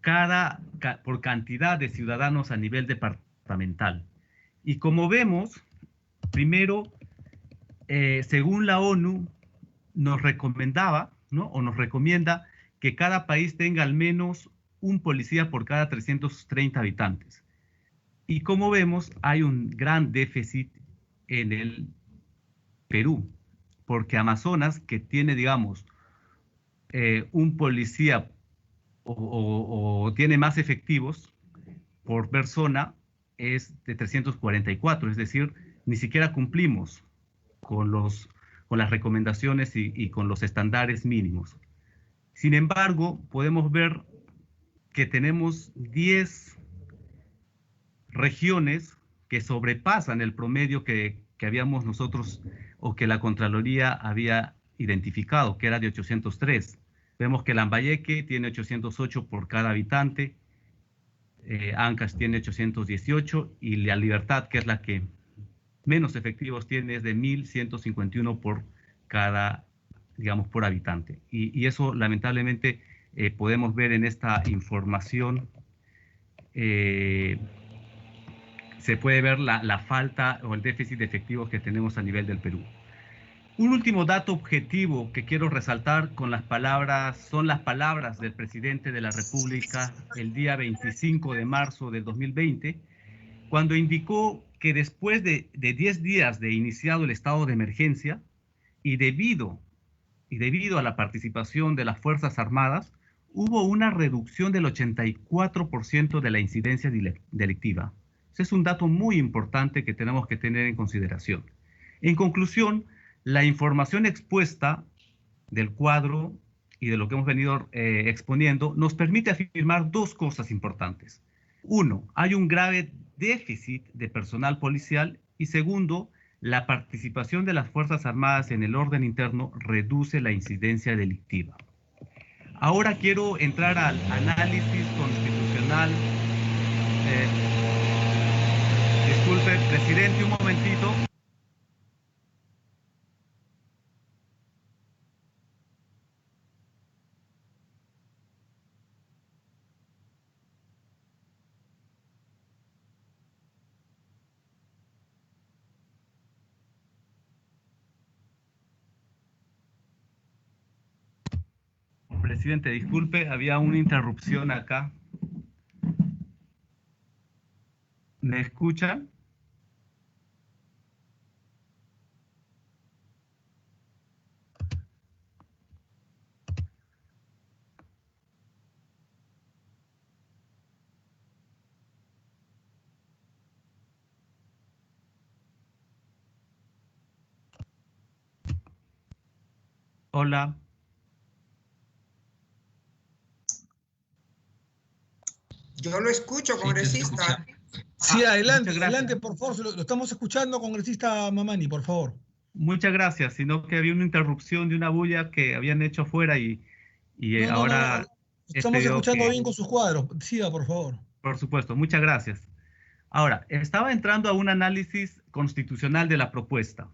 cantidad de ciudadanos a nivel departamental. Y como vemos, primero, según la ONU, nos recomendaba, ¿no? O nos recomienda que cada país tenga al menos un policía por cada 330 habitantes. Y como vemos, hay un gran déficit en el Perú, porque Amazonas, que tiene, digamos, un policía o tiene más efectivos por persona, es de 344, es decir, ni siquiera cumplimos con las recomendaciones y con los estándares mínimos. Sin embargo, podemos ver que tenemos 10 regiones que sobrepasan el promedio que habíamos nosotros o que la Contraloría había identificado, que era de 803. Vemos que Lambayeque tiene 808 por cada habitante, Ancash tiene 818 y La Libertad, que es la que menos efectivos tiene, es de 1.151 por cada, digamos, por habitante. Y eso lamentablemente podemos ver en esta información, se puede ver la falta o el déficit de efectivos que tenemos a nivel del Perú. Un último dato objetivo que quiero resaltar son las palabras del presidente de la República el día 25 de marzo del 2020, cuando indicó que después de 10 días de iniciado el estado de emergencia y debido a la participación de las Fuerzas Armadas, hubo una reducción del 84% de la incidencia delictiva. Ese es un dato muy importante que tenemos que tener en consideración. En conclusión, la información expuesta del cuadro y de lo que hemos venido exponiendo nos permite afirmar dos cosas importantes. Uno, hay un grave déficit de personal policial y segundo, la participación de las Fuerzas Armadas en el orden interno reduce la incidencia delictiva. Ahora quiero entrar al análisis constitucional. Disculpe, presidente, un momentito. Presidente, disculpe, había una interrupción acá. ¿Me escucha? Hola. Yo lo escucho, congresista. Sí, adelante, adelante, por favor. Lo estamos escuchando, congresista Mamani, por favor. Muchas gracias, sino que había una interrupción de una bulla que habían hecho afuera y ahora... Estamos escuchando bien con sus cuadros. Siga, por favor. Por supuesto, muchas gracias. Ahora, estaba entrando a un análisis constitucional de la propuesta.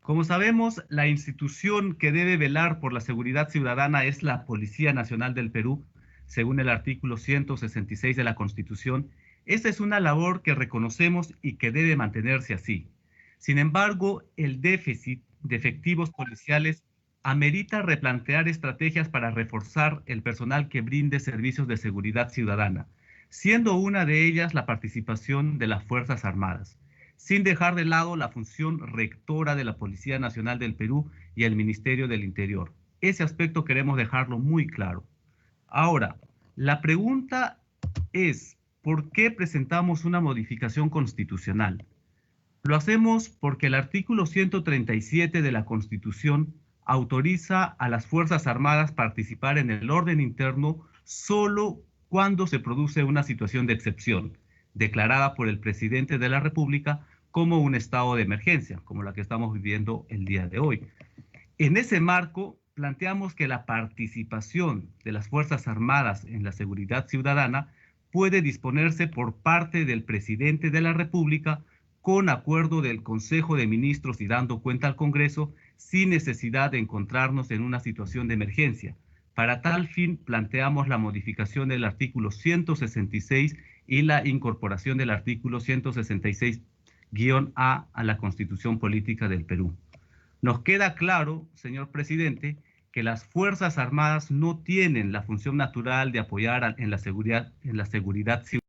Como sabemos, la institución que debe velar por la seguridad ciudadana es la Policía Nacional del Perú, según el artículo 166 de la Constitución. Esta es una labor que reconocemos y que debe mantenerse así. Sin embargo, el déficit de efectivos policiales amerita replantear estrategias para reforzar el personal que brinde servicios de seguridad ciudadana, siendo una de ellas la participación de las Fuerzas Armadas, sin dejar de lado la función rectora de la Policía Nacional del Perú y el Ministerio del Interior. Ese aspecto queremos dejarlo muy claro. Ahora, la pregunta es, ¿por qué presentamos una modificación constitucional? Lo hacemos porque el artículo 137 de la Constitución autoriza a las Fuerzas Armadas participar en el orden interno solo cuando se produce una situación de excepción, declarada por el presidente de la República como un estado de emergencia, como la que estamos viviendo el día de hoy. En ese marco, planteamos que la participación de las Fuerzas Armadas en la seguridad ciudadana puede disponerse por parte del presidente de la República con acuerdo del Consejo de Ministros y dando cuenta al Congreso sin necesidad de encontrarnos en una situación de emergencia. Para tal fin, planteamos la modificación del artículo 166 y la incorporación del artículo 166-A a la Constitución Política del Perú. Nos queda claro, señor presidente, que las Fuerzas Armadas no tienen la función natural de apoyar en la seguridad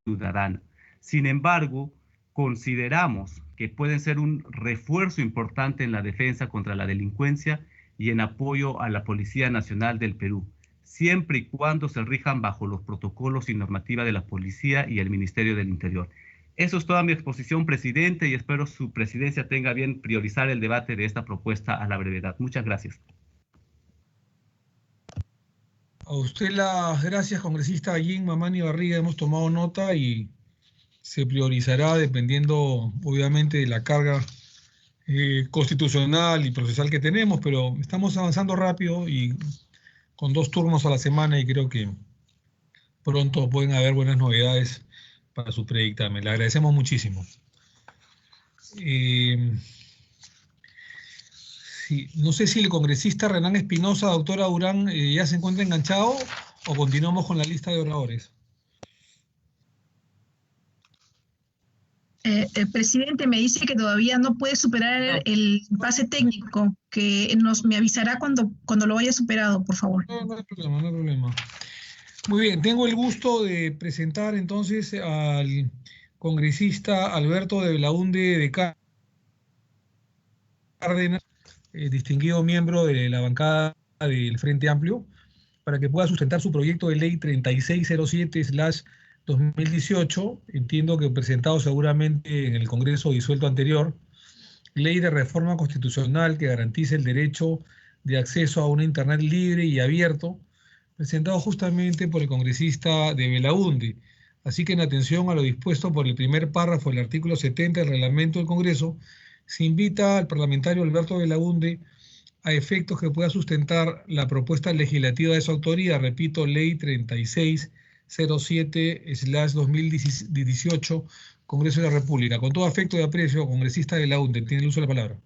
ciudadana. Sin embargo, consideramos que pueden ser un refuerzo importante en la defensa contra la delincuencia y en apoyo a la Policía Nacional del Perú, siempre y cuando se rijan bajo los protocolos y normativa de la Policía y el Ministerio del Interior. Eso es toda mi exposición, presidente, y espero su presidencia tenga bien priorizar el debate de esta propuesta a la brevedad. Muchas gracias. A usted las gracias, congresista Allín Mamani Barriga. Hemos tomado nota y se priorizará dependiendo, obviamente, de la carga constitucional y procesal que tenemos, pero estamos avanzando rápido y con 2 turnos a la semana y creo que pronto pueden haber buenas novedades para su predictamen. Le agradecemos muchísimo. Sí, no sé si el congresista Renan Espinosa, doctora Durán, ya se encuentra enganchado o continuamos con la lista de oradores. El presidente me dice que todavía no puede superar el impasse técnico, que me avisará cuando lo haya superado, por favor. No hay problema, no hay problema. Muy bien, tengo el gusto de presentar entonces al congresista Alberto de Belaúnde de Cárdenas, distinguido miembro de la bancada del Frente Amplio, para que pueda sustentar su proyecto de ley 3607/2018, entiendo que presentado seguramente en el Congreso disuelto anterior, ley de reforma constitucional que garantice el derecho de acceso a una Internet libre y abierto, presentado justamente por el congresista de Belaunde. Así que en atención a lo dispuesto por el primer párrafo del artículo 70 del reglamento del Congreso, se invita al parlamentario Alberto Belaunde a efectos que pueda sustentar la propuesta legislativa de su autoría, repito, ley 3607/2018, Congreso de la República. Con todo afecto y aprecio, congresista Belaunde, tiene el uso de la palabra.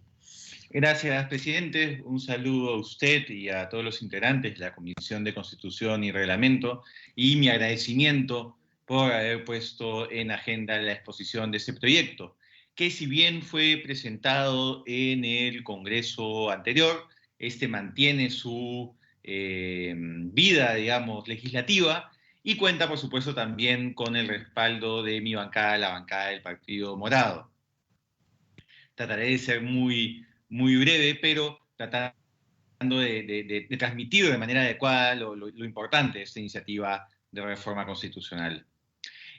Gracias, presidente. Un saludo a usted y a todos los integrantes de la Comisión de Constitución y Reglamento, y mi agradecimiento por haber puesto en agenda la exposición de este proyecto, que si bien fue presentado en el Congreso anterior, este mantiene su vida, digamos, legislativa, y cuenta, por supuesto, también con el respaldo de mi bancada, la bancada del Partido Morado. Trataré de ser muy breve, pero tratando de transmitir de manera adecuada lo importante de esta iniciativa de reforma constitucional.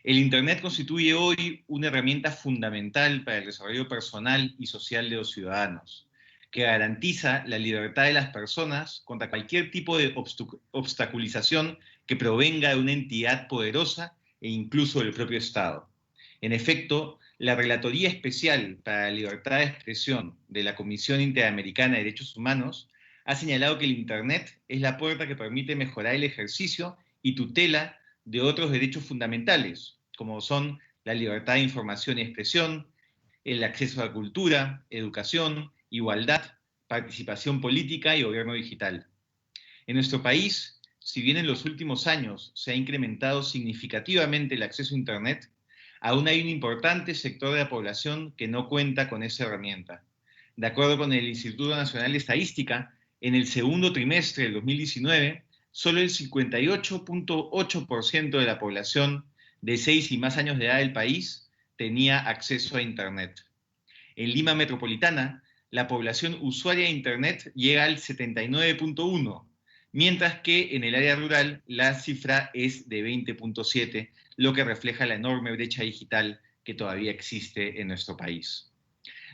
El Internet constituye hoy una herramienta fundamental para el desarrollo personal y social de los ciudadanos, que garantiza la libertad de las personas contra cualquier tipo de obstaculización que provenga de una entidad poderosa e incluso del propio Estado. En efecto, la Relatoría Especial para la Libertad de Expresión de la Comisión Interamericana de Derechos Humanos ha señalado que el Internet es la puerta que permite mejorar el ejercicio y tutela de otros derechos fundamentales, como son la libertad de información y expresión, el acceso a la cultura, educación, igualdad, participación política y gobierno digital. En nuestro país, si bien en los últimos años se ha incrementado significativamente el acceso a Internet, aún hay un importante sector de la población que no cuenta con esa herramienta. De acuerdo con el Instituto Nacional de Estadística, en el segundo trimestre del 2019, solo el 58.8% de la población de 6 y más años de edad del país tenía acceso a Internet. En Lima Metropolitana, la población usuaria de Internet llega al 79.1%, mientras que en el área rural la cifra es de 20.7%, lo que refleja la enorme brecha digital que todavía existe en nuestro país.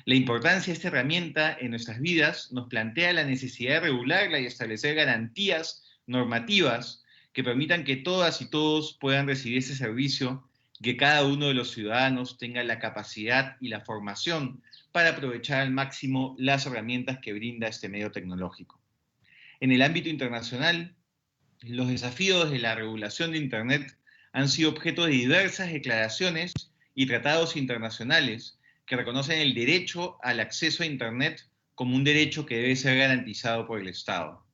La importancia de esta herramienta en nuestras vidas nos plantea la necesidad de regularla y establecer garantías normativas que permitan que todas y todos puedan recibir ese servicio, que cada uno de los ciudadanos tenga la capacidad y la formación para aprovechar al máximo las herramientas que brinda este medio tecnológico. En el ámbito internacional, los desafíos de la regulación de Internet han sido objeto de diversas declaraciones y tratados internacionales que reconocen el derecho al acceso a Internet como un derecho que debe ser garantizado por el Estado.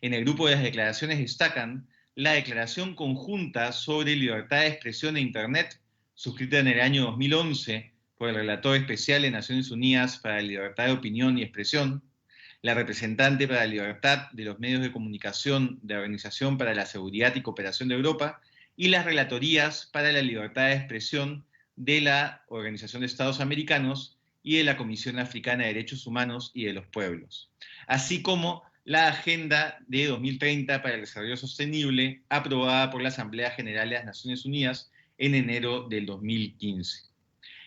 En el grupo de las declaraciones destacan la Declaración Conjunta sobre Libertad de Expresión e Internet, suscrita en el año 2011 por el Relator Especial de Naciones Unidas para la Libertad de Opinión y Expresión, la representante para la libertad de los medios de comunicación de la Organización para la Seguridad y Cooperación de Europa, y las relatorías para la libertad de expresión de la Organización de Estados Americanos y de la Comisión Africana de Derechos Humanos y de los Pueblos, así como la Agenda de 2030 para el Desarrollo Sostenible, aprobada por la Asamblea General de las Naciones Unidas en enero del 2015.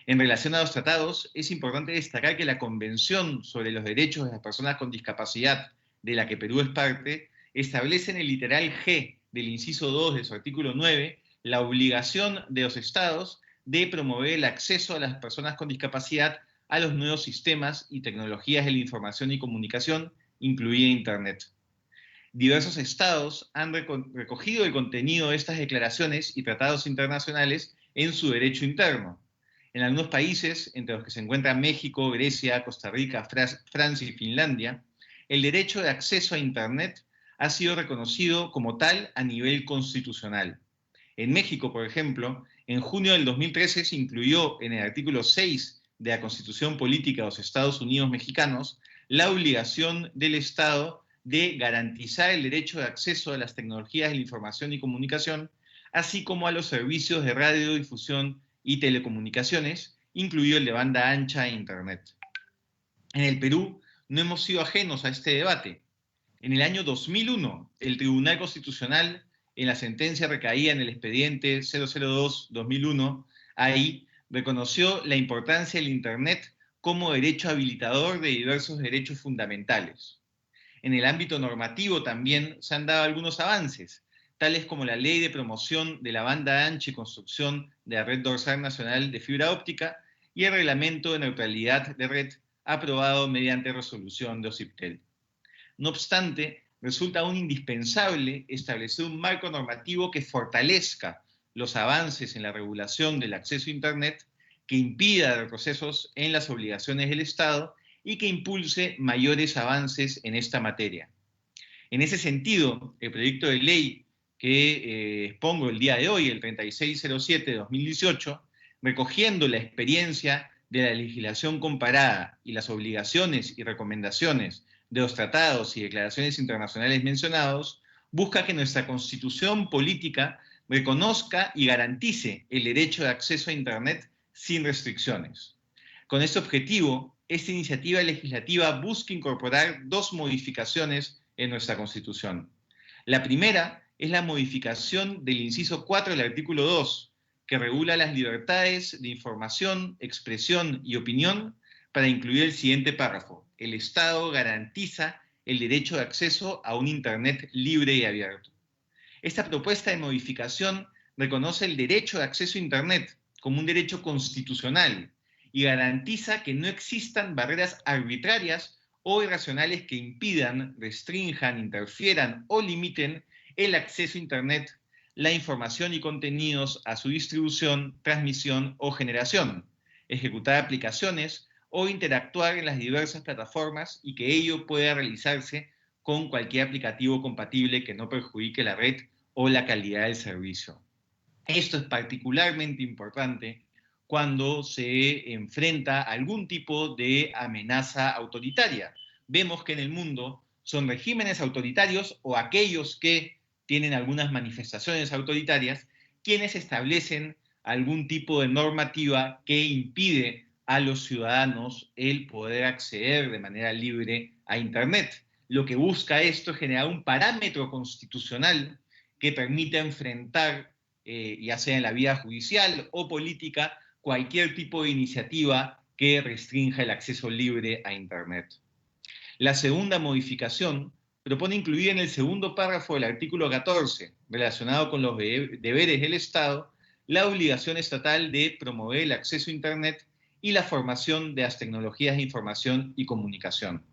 En relación a los tratados, es importante destacar que la Convención sobre los Derechos de las Personas con Discapacidad, de la que Perú es parte, establece en el literal G del inciso 2 de su artículo 9 la obligación de los Estados de promover el acceso a las personas con discapacidad a los nuevos sistemas y tecnologías de la información y comunicación, incluida Internet. Diversos estados han recogido el contenido de estas declaraciones y tratados internacionales en su derecho interno. En algunos países, entre los que se encuentran México, Grecia, Costa Rica, Francia y Finlandia, el derecho de acceso a Internet ha sido reconocido como tal a nivel constitucional. En México, por ejemplo, en junio del 2013 se incluyó en el artículo 6 de la Constitución Política de los Estados Unidos Mexicanos la obligación del Estado de garantizar el derecho de acceso a las tecnologías de la información y comunicación, así como a los servicios de radiodifusión y telecomunicaciones, incluido el de banda ancha e Internet. En el Perú no hemos sido ajenos a este debate. En el año 2001, el Tribunal Constitucional, en la sentencia recaída en el expediente 002-2001, ahí reconoció la importancia del Internet como derecho habilitador de diversos derechos fundamentales. En el ámbito normativo también se han dado algunos avances, tales como la Ley de Promoción de la Banda Ancha y Construcción de la Red Dorsal Nacional de Fibra Óptica y el Reglamento de Neutralidad de Red, aprobado mediante resolución de OCIPTEL. No obstante, resulta aún indispensable establecer un marco normativo que fortalezca los avances en la regulación del acceso a Internet, que impida retrocesos en las obligaciones del Estado y que impulse mayores avances en esta materia. En ese sentido, el proyecto de ley que expongo el día de hoy, el 3607-2018, recogiendo la experiencia de la legislación comparada y las obligaciones y recomendaciones de los tratados y declaraciones internacionales mencionados, busca que nuestra constitución política reconozca y garantice el derecho de acceso a Internet sin restricciones. Con este objetivo, esta iniciativa legislativa busca incorporar dos modificaciones en nuestra Constitución. La primera es la modificación del inciso 4 del artículo 2, que regula las libertades de información, expresión y opinión, para incluir el siguiente párrafo: el Estado garantiza el derecho de acceso a un Internet libre y abierto. Esta propuesta de modificación reconoce el derecho de acceso a Internet como un derecho constitucional y garantiza que no existan barreras arbitrarias o irracionales que impidan, restrinjan, interfieran o limiten el acceso a Internet, la información y contenidos a su distribución, transmisión o generación, ejecutar aplicaciones o interactuar en las diversas plataformas, y que ello pueda realizarse con cualquier aplicativo compatible que no perjudique la red o la calidad del servicio. Esto es particularmente importante cuando se enfrenta a algún tipo de amenaza autoritaria. Vemos que en el mundo son regímenes autoritarios o aquellos que tienen algunas manifestaciones autoritarias quienes establecen algún tipo de normativa que impide a los ciudadanos el poder acceder de manera libre a Internet. Lo que busca esto es generar un parámetro constitucional que permita enfrentar, ya sea en la vía judicial o política, cualquier tipo de iniciativa que restrinja el acceso libre a Internet. La segunda modificación propone incluir en el segundo párrafo del artículo 14, relacionado con los deberes del Estado, la obligación estatal de promover el acceso a Internet y la formación de las tecnologías de información y comunicación.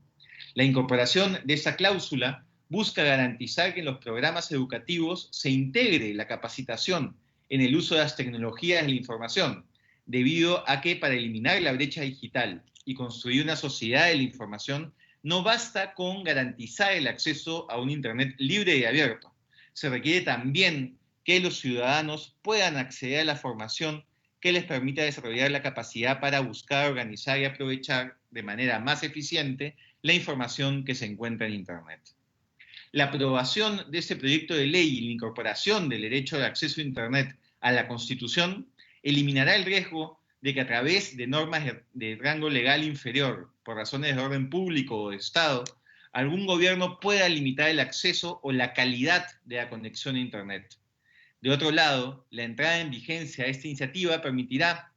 La incorporación de esta cláusula busca garantizar que en los programas educativos se integre la capacitación en el uso de las tecnologías de la información, debido a que para eliminar la brecha digital y construir una sociedad de la información, no basta con garantizar el acceso a un Internet libre y abierto. Se requiere también que los ciudadanos puedan acceder a la formación que les permita desarrollar la capacidad para buscar, organizar y aprovechar de manera más eficiente la información que se encuentra en Internet. La aprobación de este proyecto de ley y la incorporación del derecho de acceso a Internet a la Constitución eliminará el riesgo de que a través de normas de rango legal inferior, por razones de orden público o de Estado, algún gobierno pueda limitar el acceso o la calidad de la conexión a Internet. De otro lado, la entrada en vigencia de esta iniciativa permitirá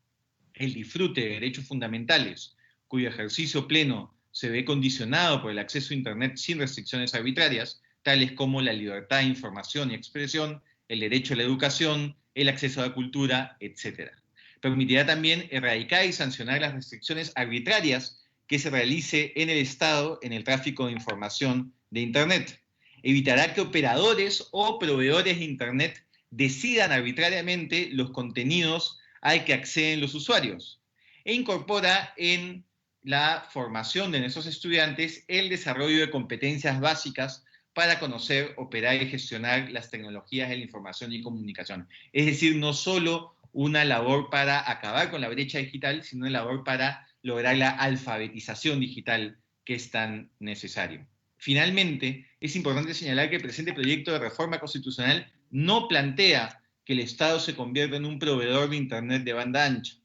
el disfrute de derechos fundamentales, cuyo ejercicio pleno se ve condicionado por el acceso a Internet sin restricciones arbitrarias, tales como la libertad de información y expresión, el derecho a la educación, el acceso a la cultura, etc. Permitirá también erradicar y sancionar las restricciones arbitrarias que se realice en el Estado en el tráfico de información de Internet. Evitará que operadores o proveedores de Internet decidan arbitrariamente los contenidos al que acceden los usuarios, e incorpora en la formación de nuestros estudiantes el desarrollo de competencias básicas para conocer, operar y gestionar las tecnologías de la información y comunicación. Es decir, no solo una labor para acabar con la brecha digital, sino una labor para lograr la alfabetización digital que es tan necesario. Finalmente, es importante señalar que el presente proyecto de reforma constitucional no plantea que el Estado se convierta en un proveedor de Internet de banda ancha.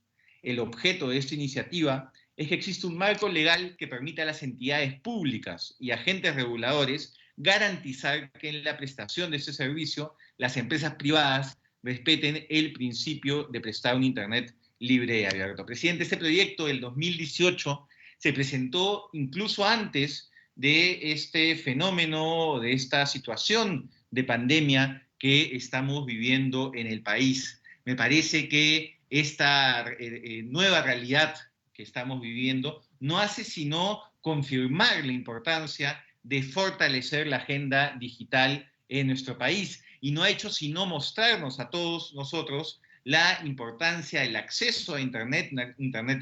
El objeto de esta iniciativa es que exista un marco legal que permita a las entidades públicas y agentes reguladores garantizar que en la prestación de ese servicio las empresas privadas respeten el principio de prestar un Internet libre y abierto. Presidente, este proyecto del 2018 se presentó incluso antes de este fenómeno, de esta situación de pandemia que estamos viviendo en el país. Me parece que esta nueva realidad que estamos viviendo no hace sino confirmar la importancia de fortalecer la agenda digital en nuestro país y no ha hecho sino mostrarnos a todos nosotros la importancia del acceso a Internet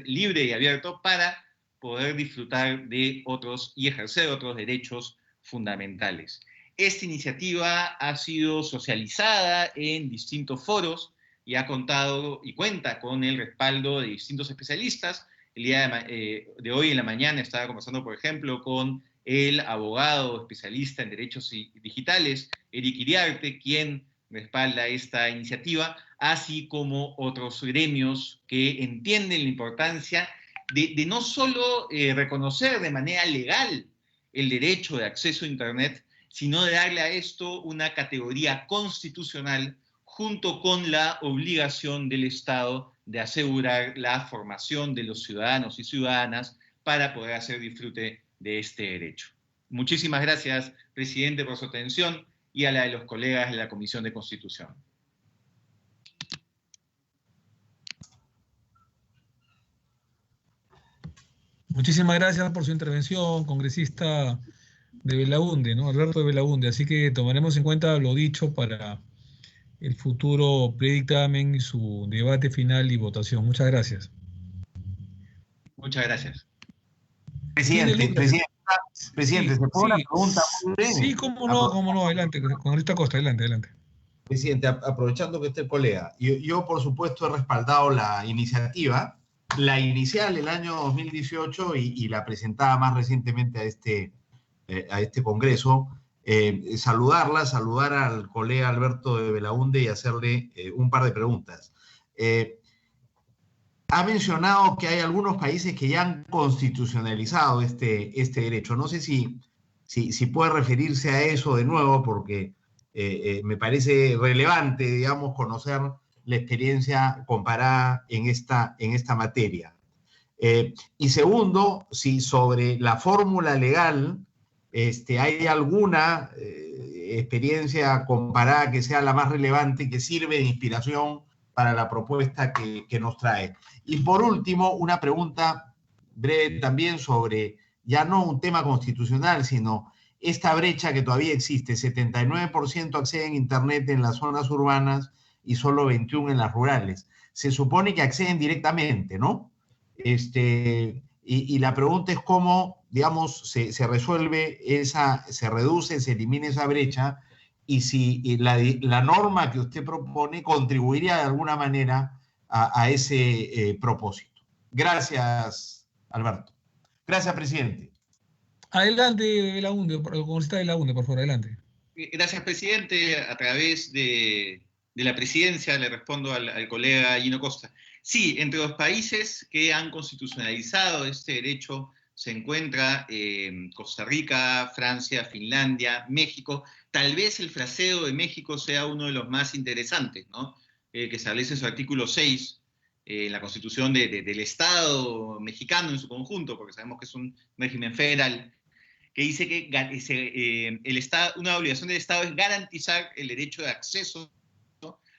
libre y abierto para poder disfrutar de otros y ejercer otros derechos fundamentales. Esta iniciativa ha sido socializada en distintos foros y ha contado y cuenta con el respaldo de distintos especialistas. El día de hoy en la mañana estaba conversando, por ejemplo, con el abogado especialista en derechos digitales, Eric Iriarte, quien respalda esta iniciativa, así como otros gremios que entienden la importancia de no solo reconocer de manera legal el derecho de acceso a Internet, sino de darle a esto una categoría constitucional junto con la obligación del Estado de asegurar la formación de los ciudadanos y ciudadanas para poder hacer disfrute de este derecho. Muchísimas gracias, presidente, por su atención y a la de los colegas de la Comisión de Constitución. Muchísimas gracias por su intervención, congresista de Belaunde, ¿no? Alberto de Belaunde. Así que tomaremos en cuenta lo dicho para el futuro predictamen y su debate final y votación. Muchas gracias. Muchas gracias. Presidente, ¿se puede una pregunta muy breve? Sí, cómo no, adelante, congresista Costa, adelante. Presidente, aprovechando que esté el colega, yo por supuesto he respaldado la iniciativa, la inicial el año 2018 y la presentada más recientemente a este Congreso. Saludar al colega Alberto de Belaunde y hacerle un par de preguntas. Ha mencionado que hay algunos países que ya han constitucionalizado este derecho. No sé si puede referirse a eso de nuevo, porque me parece relevante, digamos, conocer la experiencia comparada en esta materia. Y segundo, si sobre la fórmula legal hay alguna experiencia comparada que sea la más relevante, que sirve de inspiración para la propuesta que nos trae. Y por último, una pregunta breve también sobre, ya no un tema constitucional, sino esta brecha que todavía existe. 79% acceden a Internet en las zonas urbanas y solo 21% en las rurales. Se supone que acceden directamente, ¿no? Y la pregunta es cómo, digamos, se resuelve se reduce, se elimina esa brecha, y si la norma que usted propone contribuiría de alguna manera a ese propósito. Gracias, Alberto. Gracias, presidente. Adelante, Belaunde, congresista Belaunde, por favor, adelante. Gracias, presidente. A través de la presidencia le respondo al colega Gino Costa. Sí, entre los países que han constitucionalizado este derecho se encuentra Costa Rica, Francia, Finlandia, México. Tal vez el fraseo de México sea uno de los más interesantes, ¿no? Que establece en su artículo 6, en la Constitución del Estado mexicano en su conjunto, porque sabemos que es un régimen federal, que dice que una obligación del Estado es garantizar el derecho de acceso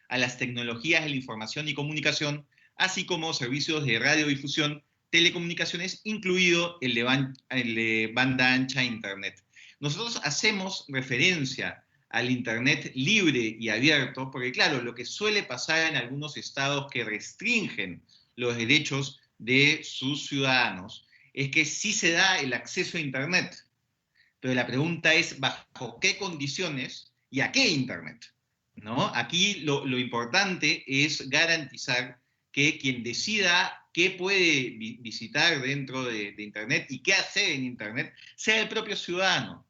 a las tecnologías de la información y comunicación, así como servicios de radiodifusión, telecomunicaciones, incluido el de banda ancha Internet. Nosotros hacemos referencia al Internet libre y abierto, porque claro, lo que suele pasar en algunos estados que restringen los derechos de sus ciudadanos es que sí se da el acceso a Internet, pero la pregunta es ¿bajo qué condiciones y a qué Internet? ¿No? Aquí lo importante es garantizar que quien decida qué puede visitar dentro de Internet y qué hacer en Internet sea el propio ciudadano,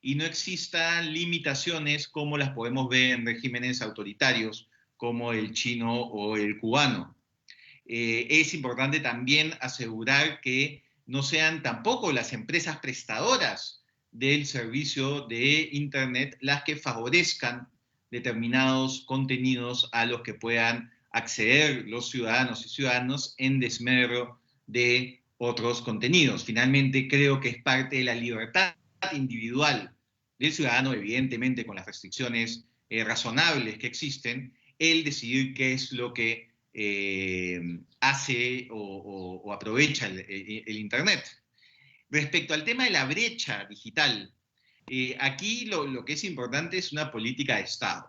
y no existan limitaciones como las podemos ver en regímenes autoritarios como el chino o el cubano. Es importante también asegurar que no sean tampoco las empresas prestadoras del servicio de Internet las que favorezcan determinados contenidos a los que puedan acceder los ciudadanos y ciudadanas en desmedro de otros contenidos. Finalmente, creo que es parte de la libertad individual del ciudadano, evidentemente con las restricciones razonables que existen, el decidir qué es lo que hace o aprovecha el Internet. Respecto al tema de la brecha digital, aquí lo que es importante es una política de Estado,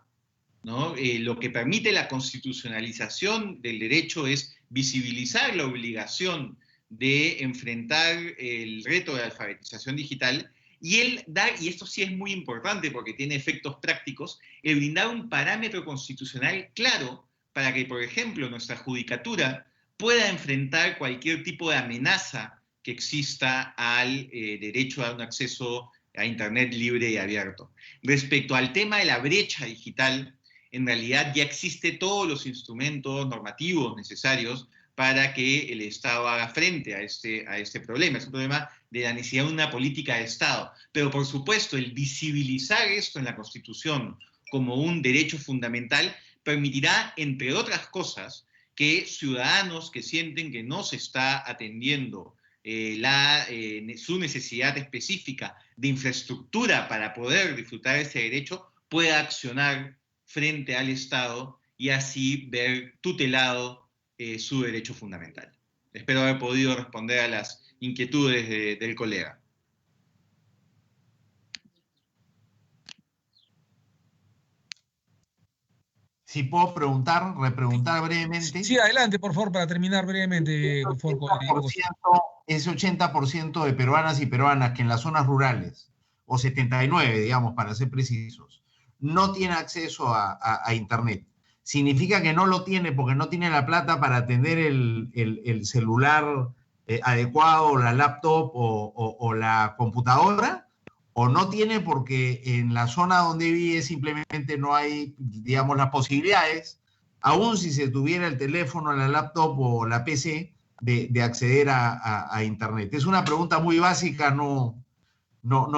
¿no? Lo que permite la constitucionalización del derecho es visibilizar la obligación de enfrentar el reto de alfabetización digital y y esto sí es muy importante porque tiene efectos prácticos, el brindar un parámetro constitucional claro para que, por ejemplo, nuestra judicatura pueda enfrentar cualquier tipo de amenaza que exista al derecho a un acceso a Internet libre y abierto. Respecto al tema de la brecha digital, en realidad ya existen todos los instrumentos normativos necesarios para que el Estado haga frente a este problema. Es un problema de la necesidad de una política de Estado. Pero, por supuesto, el visibilizar esto en la Constitución como un derecho fundamental permitirá, entre otras cosas, que ciudadanos que sienten que no se está atendiendo su necesidad específica de infraestructura para poder disfrutar de ese derecho, pueda accionar frente al Estado y así ver tutelado su derecho fundamental. Espero haber podido responder a las inquietudes del colega. Si puedo repreguntar brevemente. Sí, adelante, por favor, para terminar brevemente. Por favor, ese 80% de peruanas y peruanas que en las zonas rurales, o 79, digamos, para ser precisos, no tiene acceso a Internet. ¿Significa que no lo tiene porque no tiene la plata para tener el celular adecuado, o la laptop o la computadora? ¿O no tiene porque en la zona donde vive simplemente no hay, digamos, las posibilidades, aun si se tuviera el teléfono, la laptop o la PC, de acceder a Internet? Es una pregunta muy básica, no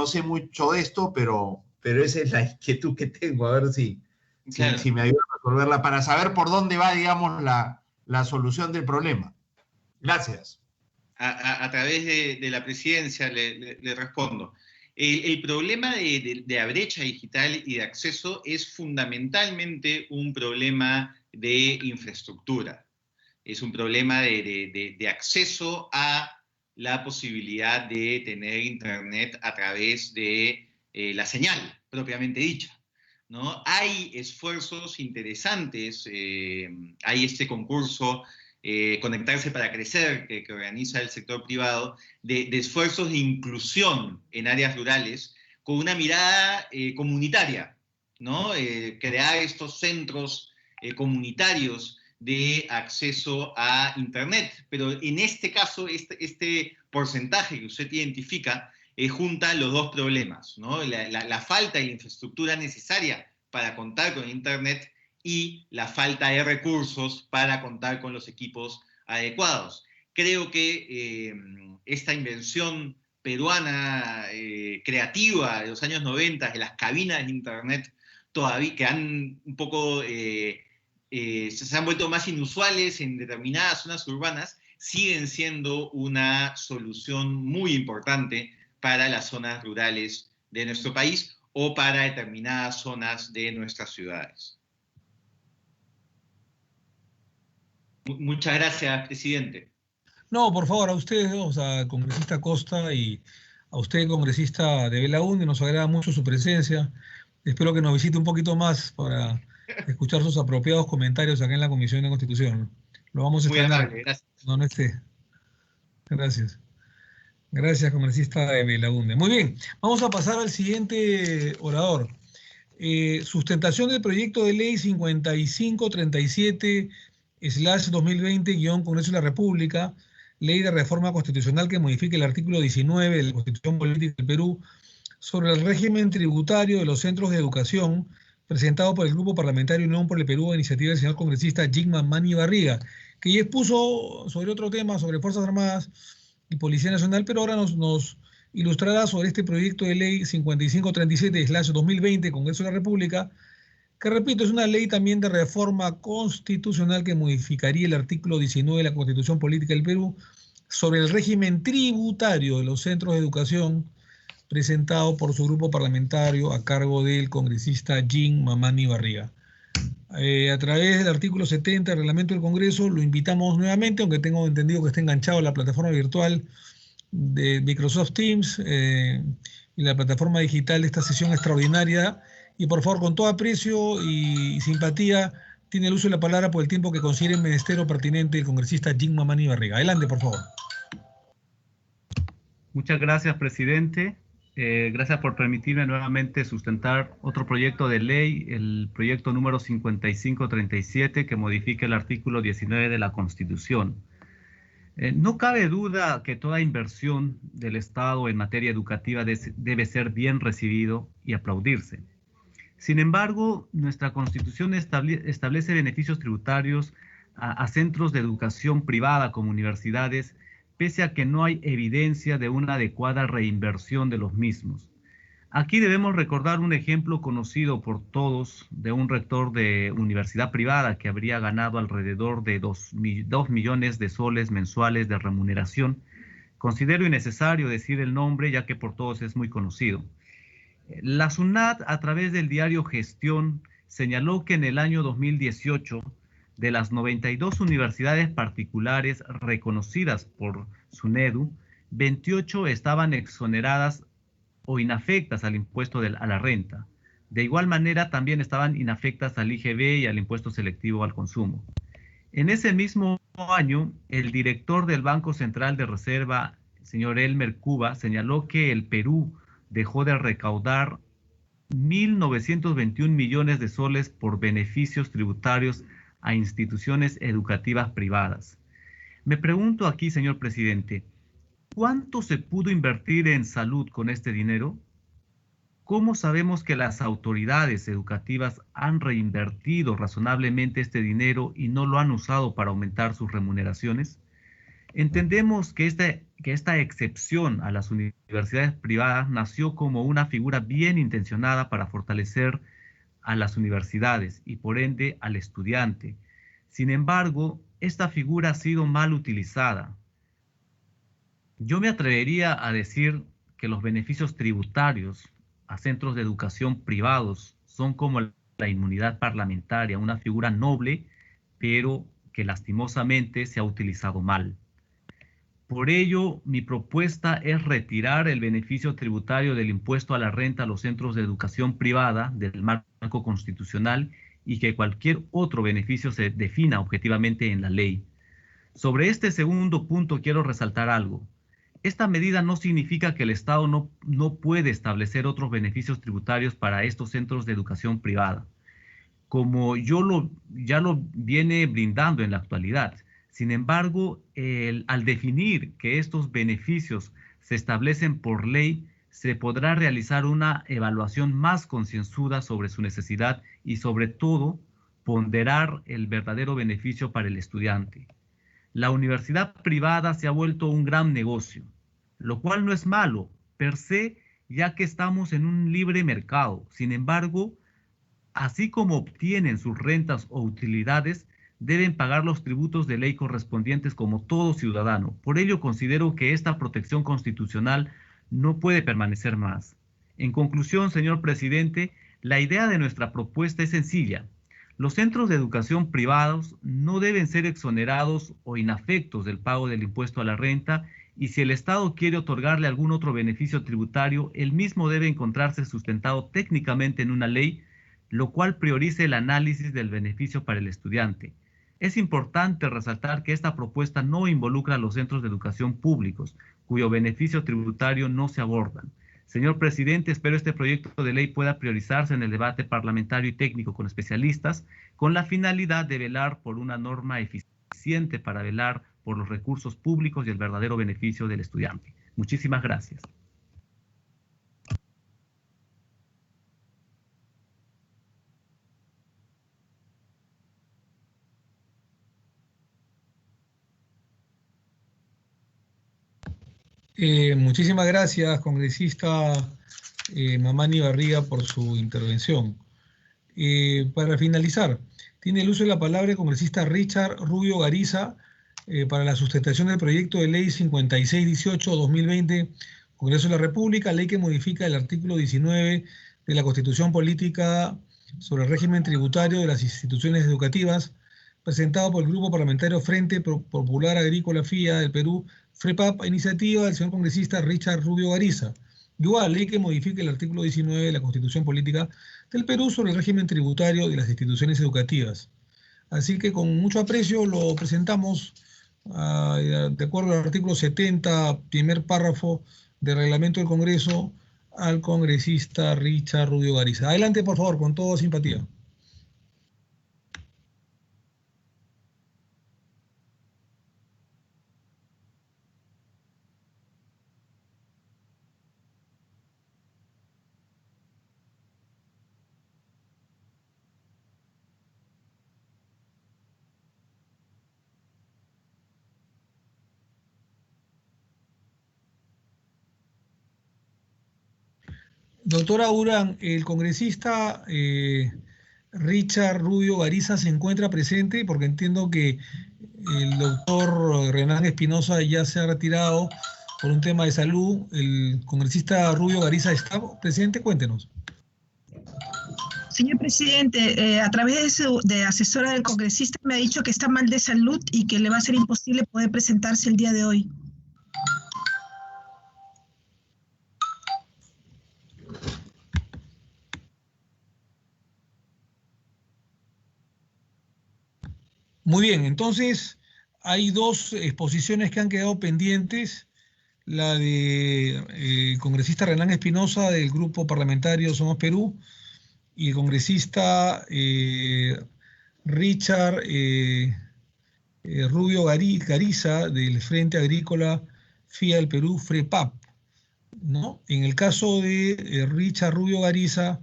sé mucho de esto, pero esa es la inquietud que tengo, a ver si me ayuda a resolverla, para saber por dónde va, digamos, la solución del problema. Gracias. A través de la presidencia le respondo. El problema de la brecha digital y de acceso es fundamentalmente un problema de infraestructura. Es un problema de acceso a la posibilidad de tener Internet a través de la señal propiamente dicha, ¿no? Hay esfuerzos interesantes, hay este concurso Conectarse para Crecer, que organiza el sector privado, de esfuerzos de inclusión en áreas rurales con una mirada comunitaria, ¿no? Crear estos centros comunitarios de acceso a Internet. Pero en este caso, este porcentaje que usted identifica junta los dos problemas, ¿no? La falta de infraestructura necesaria para contar con Internet y la falta de recursos para contar con los equipos adecuados. Creo que esta invención peruana creativa de los años 90, de las cabinas de Internet, todavía que han un poco, se han vuelto más inusuales en determinadas zonas urbanas, siguen siendo una solución muy importante para las zonas rurales de nuestro país o para determinadas zonas de nuestras ciudades. Muchas gracias, presidente. No, por favor, a ustedes dos, a congresista Costa y a usted, congresista de Belaúnde, nos agrada mucho su presencia. Espero que nos visite un poquito más para escuchar sus apropiados comentarios acá en la Comisión de Constitución. Lo vamos a extrañar. Muy amable, gracias. No esté. Gracias. Gracias, congresista de Belaúnde. Muy bien, vamos a pasar al siguiente orador. Sustentación del proyecto de ley 5537/2020, Congreso de la República, ley de reforma constitucional que modifique el artículo 19 de la Constitución Política del Perú sobre el régimen tributario de los centros de educación, presentado por el Grupo Parlamentario Unión por el Perú a iniciativa del señor congresista Jigman Mani Barriga, que ya expuso sobre otro tema, sobre Fuerzas Armadas y Policía Nacional, pero ahora nos ilustrará sobre este proyecto de ley 5537/2020, Congreso de la República, que repito, es una ley también de reforma constitucional que modificaría el artículo 19 de la Constitución Política del Perú sobre el régimen tributario de los centros de educación, presentado por su grupo parlamentario a cargo del congresista Jean Mamani Barriga. A través del artículo 70 del reglamento del Congreso lo invitamos nuevamente, aunque tengo entendido que está enganchado a la plataforma virtual de Microsoft Teams y la plataforma digital de esta sesión extraordinaria. Y por favor, con todo aprecio y simpatía, tiene el uso de la palabra por el tiempo que considere menester o pertinente el congresista Jean Mamani Barriga. Adelante, por favor. Muchas gracias, presidente. Gracias por permitirme nuevamente sustentar otro proyecto de ley, el proyecto número 5537, que modifica el artículo 19 de la Constitución. No cabe duda que toda inversión del Estado en materia educativa debe ser bien recibido y aplaudirse. Sin embargo, nuestra Constitución establece beneficios tributarios a centros de educación privada como universidades, pese a que no hay evidencia de una adecuada reinversión de los mismos. Aquí debemos recordar un ejemplo conocido por todos de un rector de universidad privada que habría ganado alrededor de 2 millones de soles mensuales de remuneración. Considero innecesario decir el nombre, ya que por todos es muy conocido. La SUNAT, a través del diario Gestión, señaló que en el año 2018, de las 92 universidades particulares reconocidas por SUNEDU, 28 estaban exoneradas o inafectas al impuesto a la renta. De igual manera, también estaban inafectas al IGB y al impuesto selectivo al consumo. En ese mismo año, el director del Banco Central de Reserva, señor Elmer Cuba, señaló que el Perú dejó de recaudar 1.921 millones de soles por beneficios tributarios a instituciones educativas privadas. Me pregunto aquí, señor presidente, ¿cuánto se pudo invertir en salud con este dinero? ¿Cómo sabemos que las autoridades educativas han reinvertido razonablemente este dinero y no lo han usado para aumentar sus remuneraciones? Entendemos que esta excepción a las universidades privadas nació como una figura bien intencionada para fortalecer a las universidades y por ende al estudiante. Sin embargo, esta figura ha sido mal utilizada. Yo me atrevería a decir que los beneficios tributarios a centros de educación privados son como la inmunidad parlamentaria, una figura noble, pero que lastimosamente se ha utilizado mal. Por ello, mi propuesta es retirar el beneficio tributario del impuesto a la renta a los centros de educación privada del marco constitucional y que cualquier otro beneficio se defina objetivamente en la ley. Sobre este segundo punto quiero resaltar algo. Esta medida no significa que el Estado no puede establecer otros beneficios tributarios para estos centros de educación privada, como ya lo viene brindando en la actualidad. Sin embargo, al definir que estos beneficios se establecen por ley, se podrá realizar una evaluación más concienzuda sobre su necesidad y, sobre todo, ponderar el verdadero beneficio para el estudiante. La universidad privada se ha vuelto un gran negocio, lo cual no es malo per se, ya que estamos en un libre mercado. Sin embargo, así como obtienen sus rentas o utilidades, deben pagar los tributos de ley correspondientes como todo ciudadano. Por ello, considero que esta protección constitucional no puede permanecer más. En conclusión, señor presidente, la idea de nuestra propuesta es sencilla. Los centros de educación privados no deben ser exonerados o inafectos del pago del impuesto a la renta, y si el Estado quiere otorgarle algún otro beneficio tributario, el mismo debe encontrarse sustentado técnicamente en una ley, lo cual priorice el análisis del beneficio para el estudiante. Es importante resaltar que esta propuesta no involucra a los centros de educación públicos, cuyo beneficio tributario no se abordan. Señor presidente, espero este proyecto de ley pueda priorizarse en el debate parlamentario y técnico con especialistas, con la finalidad de velar por una norma eficiente para velar por los recursos públicos y el verdadero beneficio del estudiante. Muchísimas gracias. Muchísimas gracias, congresista Mamani Barriga, por su intervención. Para finalizar, tiene el uso de la palabra el congresista Richard Rubio Gariza para la sustentación del proyecto de ley 5618-2020, Congreso de la República, ley que modifica el artículo 19 de la Constitución Política sobre el régimen tributario de las instituciones educativas, presentado por el Grupo Parlamentario Frente Popular Agrícola FIA del Perú, FREPAP, a iniciativa del señor congresista Richard Rubio Gariza. Igual, ley que modifica el artículo 19 de la Constitución Política del Perú sobre el régimen tributario de las instituciones educativas. Así que con mucho aprecio lo presentamos de acuerdo al artículo 70, primer párrafo del reglamento del Congreso, al congresista Richard Rubio Gariza. Adelante, por favor, con toda simpatía. Doctora Urán, el congresista Richard Rubio Gariza se encuentra presente, porque entiendo que el doctor Renan Espinosa ya se ha retirado por un tema de salud. ¿El congresista Rubio Gariza está presente? Cuéntenos. Señor presidente, a través de asesora del congresista me ha dicho que está mal de salud y que le va a ser imposible poder presentarse el día de hoy. Muy bien, entonces hay dos exposiciones que han quedado pendientes. La de congresista Renan Espinosa del Grupo Parlamentario Somos Perú y el congresista Richard Rubio Gariza del Frente Agrícola FIA del Perú, FREPAP, ¿no? En el caso de Richard Rubio Gariza,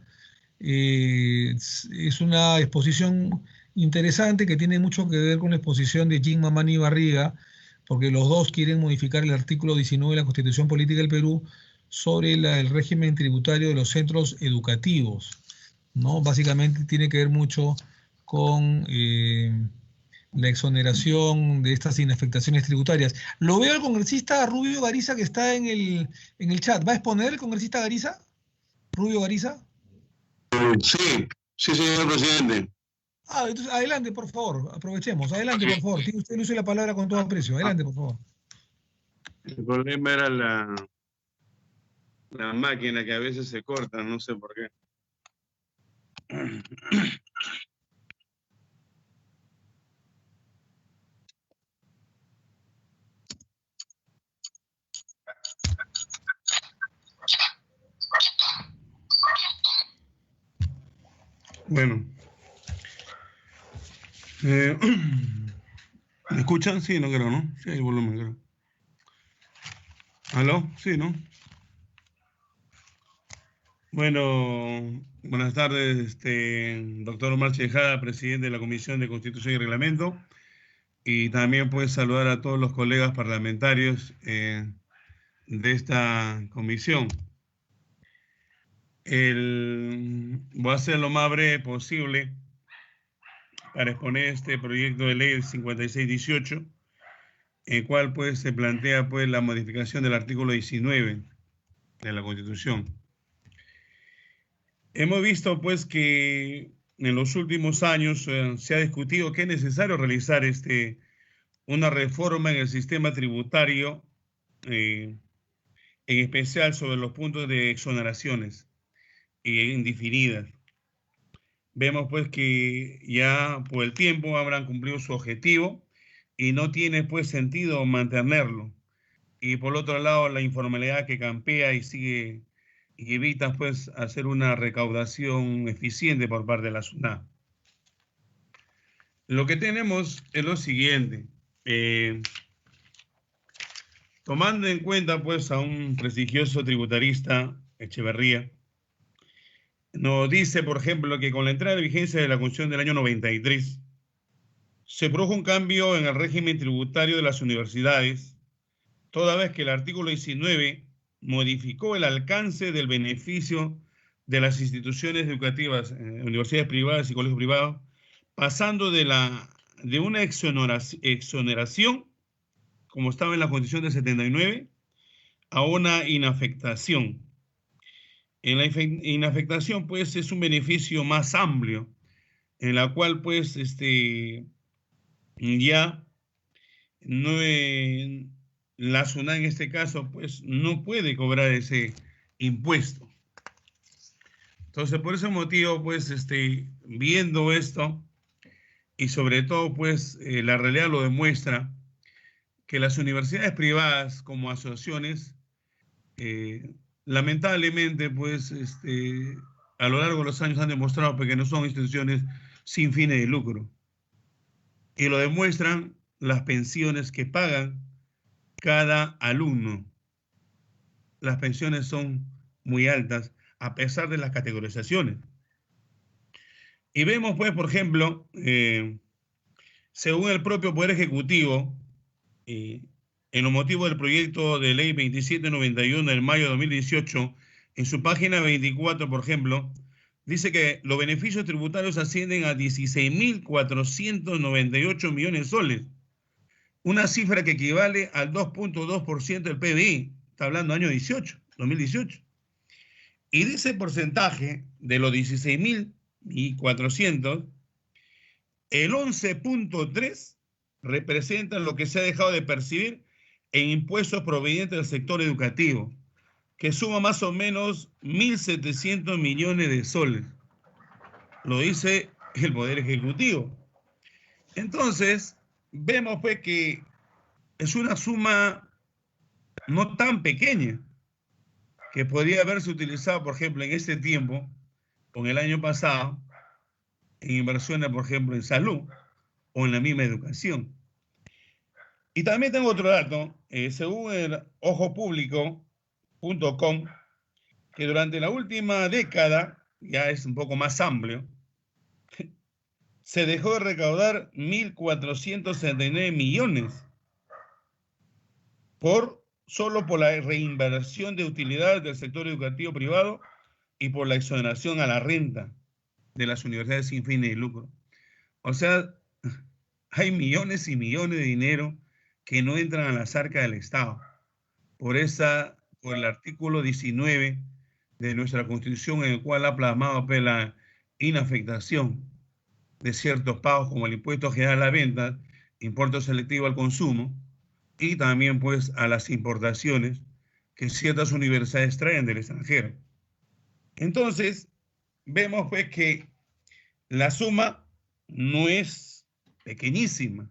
es una exposición interesante que tiene mucho que ver con la exposición de Jim Mamani Barriga, porque los dos quieren modificar el artículo 19 de la Constitución Política del Perú sobre el régimen tributario de los centros educativos, ¿no? Básicamente tiene que ver mucho con la exoneración de estas inafectaciones tributarias. Lo veo al congresista Rubio Gariza que está en el chat. ¿Va a exponer el congresista Gariza? ¿Rubio Gariza? Sí, señor presidente. Entonces, adelante, por favor, aprovechemos. Adelante, por favor. Tiene usted el uso de la palabra con todo aprecio. Adelante, por favor. El problema era la máquina que a veces se corta, no sé por qué. Bueno. ¿Me escuchan? Sí, no creo, ¿no? Sí, hay volumen, creo. ¿Aló? Sí, ¿no? Bueno, buenas tardes, doctor Omar Chejada, presidente de la Comisión de Constitución y Reglamento, y también pues saludar a todos los colegas parlamentarios de esta comisión. Voy a hacer lo más breve posible para exponer este proyecto de ley 5618, en el cual pues se plantea pues la modificación del artículo 19 de la Constitución. Hemos visto pues que en los últimos años se ha discutido que es necesario realizar una reforma en el sistema tributario, en especial sobre los puntos de exoneraciones indefinidas. Vemos pues que ya por el tiempo habrán cumplido su objetivo y no tiene pues sentido mantenerlo. Y por otro lado, la informalidad que campea y sigue y evita pues hacer una recaudación eficiente por parte de la SUNAT. Lo que tenemos es lo siguiente. Tomando en cuenta pues a un prestigioso tributarista, Echeverría, nos dice, por ejemplo, que con la entrada de vigencia de la Constitución del año 93, se produjo un cambio en el régimen tributario de las universidades, toda vez que el artículo 19 modificó el alcance del beneficio de las instituciones educativas, universidades privadas y colegios privados, pasando de una exoneración, como estaba en la Constitución del 79, a una inafectación. En la inafectación, pues, es un beneficio más amplio, en la cual, pues, ya no, la SUNAT en este caso, pues, no puede cobrar ese impuesto. Entonces, por ese motivo, pues, viendo esto, y sobre todo, pues, la realidad lo demuestra, que las universidades privadas como asociaciones, lamentablemente, pues, a lo largo de los años han demostrado que no son instituciones sin fines de lucro. Y lo demuestran las pensiones que pagan cada alumno. Las pensiones son muy altas, a pesar de las categorizaciones. Y vemos, pues, por ejemplo, según el propio Poder Ejecutivo, en los motivos del proyecto de ley 2791 del mayo de 2018, en su página 24, por ejemplo, dice que los beneficios tributarios ascienden a 16.498 millones de soles, una cifra que equivale al 2.2% del PBI, está hablando año 2018. Y de ese porcentaje, de los 16.400, el 11.3 representa lo que se ha dejado de percibir en impuestos provenientes del sector educativo, que suma más o menos 1.700 millones de soles. Lo dice el Poder Ejecutivo. Entonces, vemos, pues, que es una suma no tan pequeña, que podría haberse utilizado, por ejemplo, en este tiempo, con el año pasado, en inversiones, por ejemplo, en salud o en la misma educación. Y también tengo otro dato, según el ojopublico.com, que durante la última década, ya es un poco más amplio, se dejó de recaudar 1.469 millones solo por la reinversión de utilidades del sector educativo privado y por la exoneración a la renta de las universidades sin fines de lucro. O sea, hay millones y millones de dinero que no entran a las arcas del Estado por el artículo 19 de nuestra Constitución, en el cual ha plasmado la inafectación de ciertos pagos como el impuesto general a la venta, impuesto selectivo al consumo, y también, pues, a las importaciones que ciertas universidades traen del extranjero. Entonces, vemos, pues, que la suma no es pequeñísima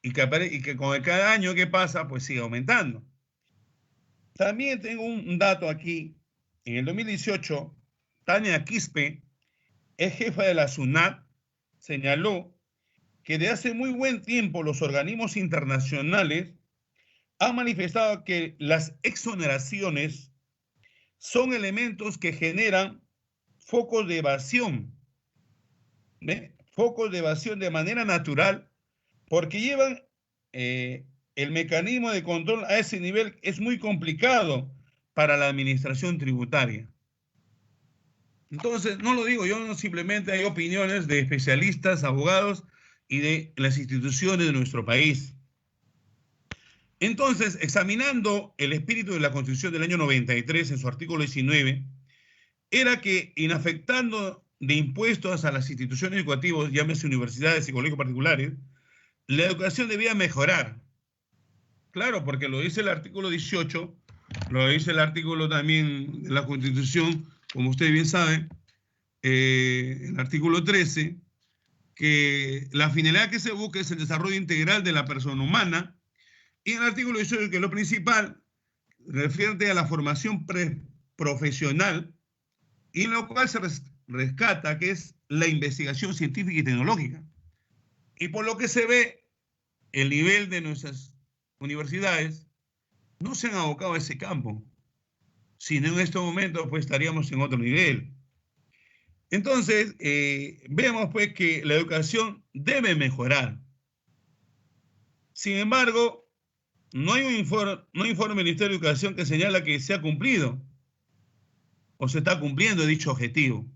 y que con cada año que pasa, pues, sigue aumentando. También tengo un dato aquí. En el 2018, Tania Quispe, es jefa de la SUNAT, señaló que de hace muy buen tiempo los organismos internacionales han manifestado que las exoneraciones son elementos que generan focos de evasión, focos de evasión de manera natural, porque llevan el mecanismo de control a ese nivel. Es muy complicado para la administración tributaria. Entonces, no lo digo yo, no, simplemente hay opiniones de especialistas, abogados y de las instituciones de nuestro país. Entonces, examinando el espíritu de la Constitución del año 93 en su artículo 19, era que inafectando de impuestos a las instituciones educativas, llámese universidades y colegios particulares, la educación debía mejorar. Claro, porque lo dice el artículo 18, lo dice el artículo también de la Constitución, como ustedes bien saben, el artículo 13, que la finalidad que se busca es el desarrollo integral de la persona humana, y en el artículo 18, que lo principal refiere a la formación profesional, y en lo cual se rescata que es la investigación científica y tecnológica. Y por lo que se ve, el nivel de nuestras universidades no se han abocado a ese campo, sino en estos momentos pues estaríamos en otro nivel. Entonces, vemos pues que la educación debe mejorar. Sin embargo, no hay un informe del Ministerio de Educación que señala que se ha cumplido o se está cumpliendo dicho objetivo.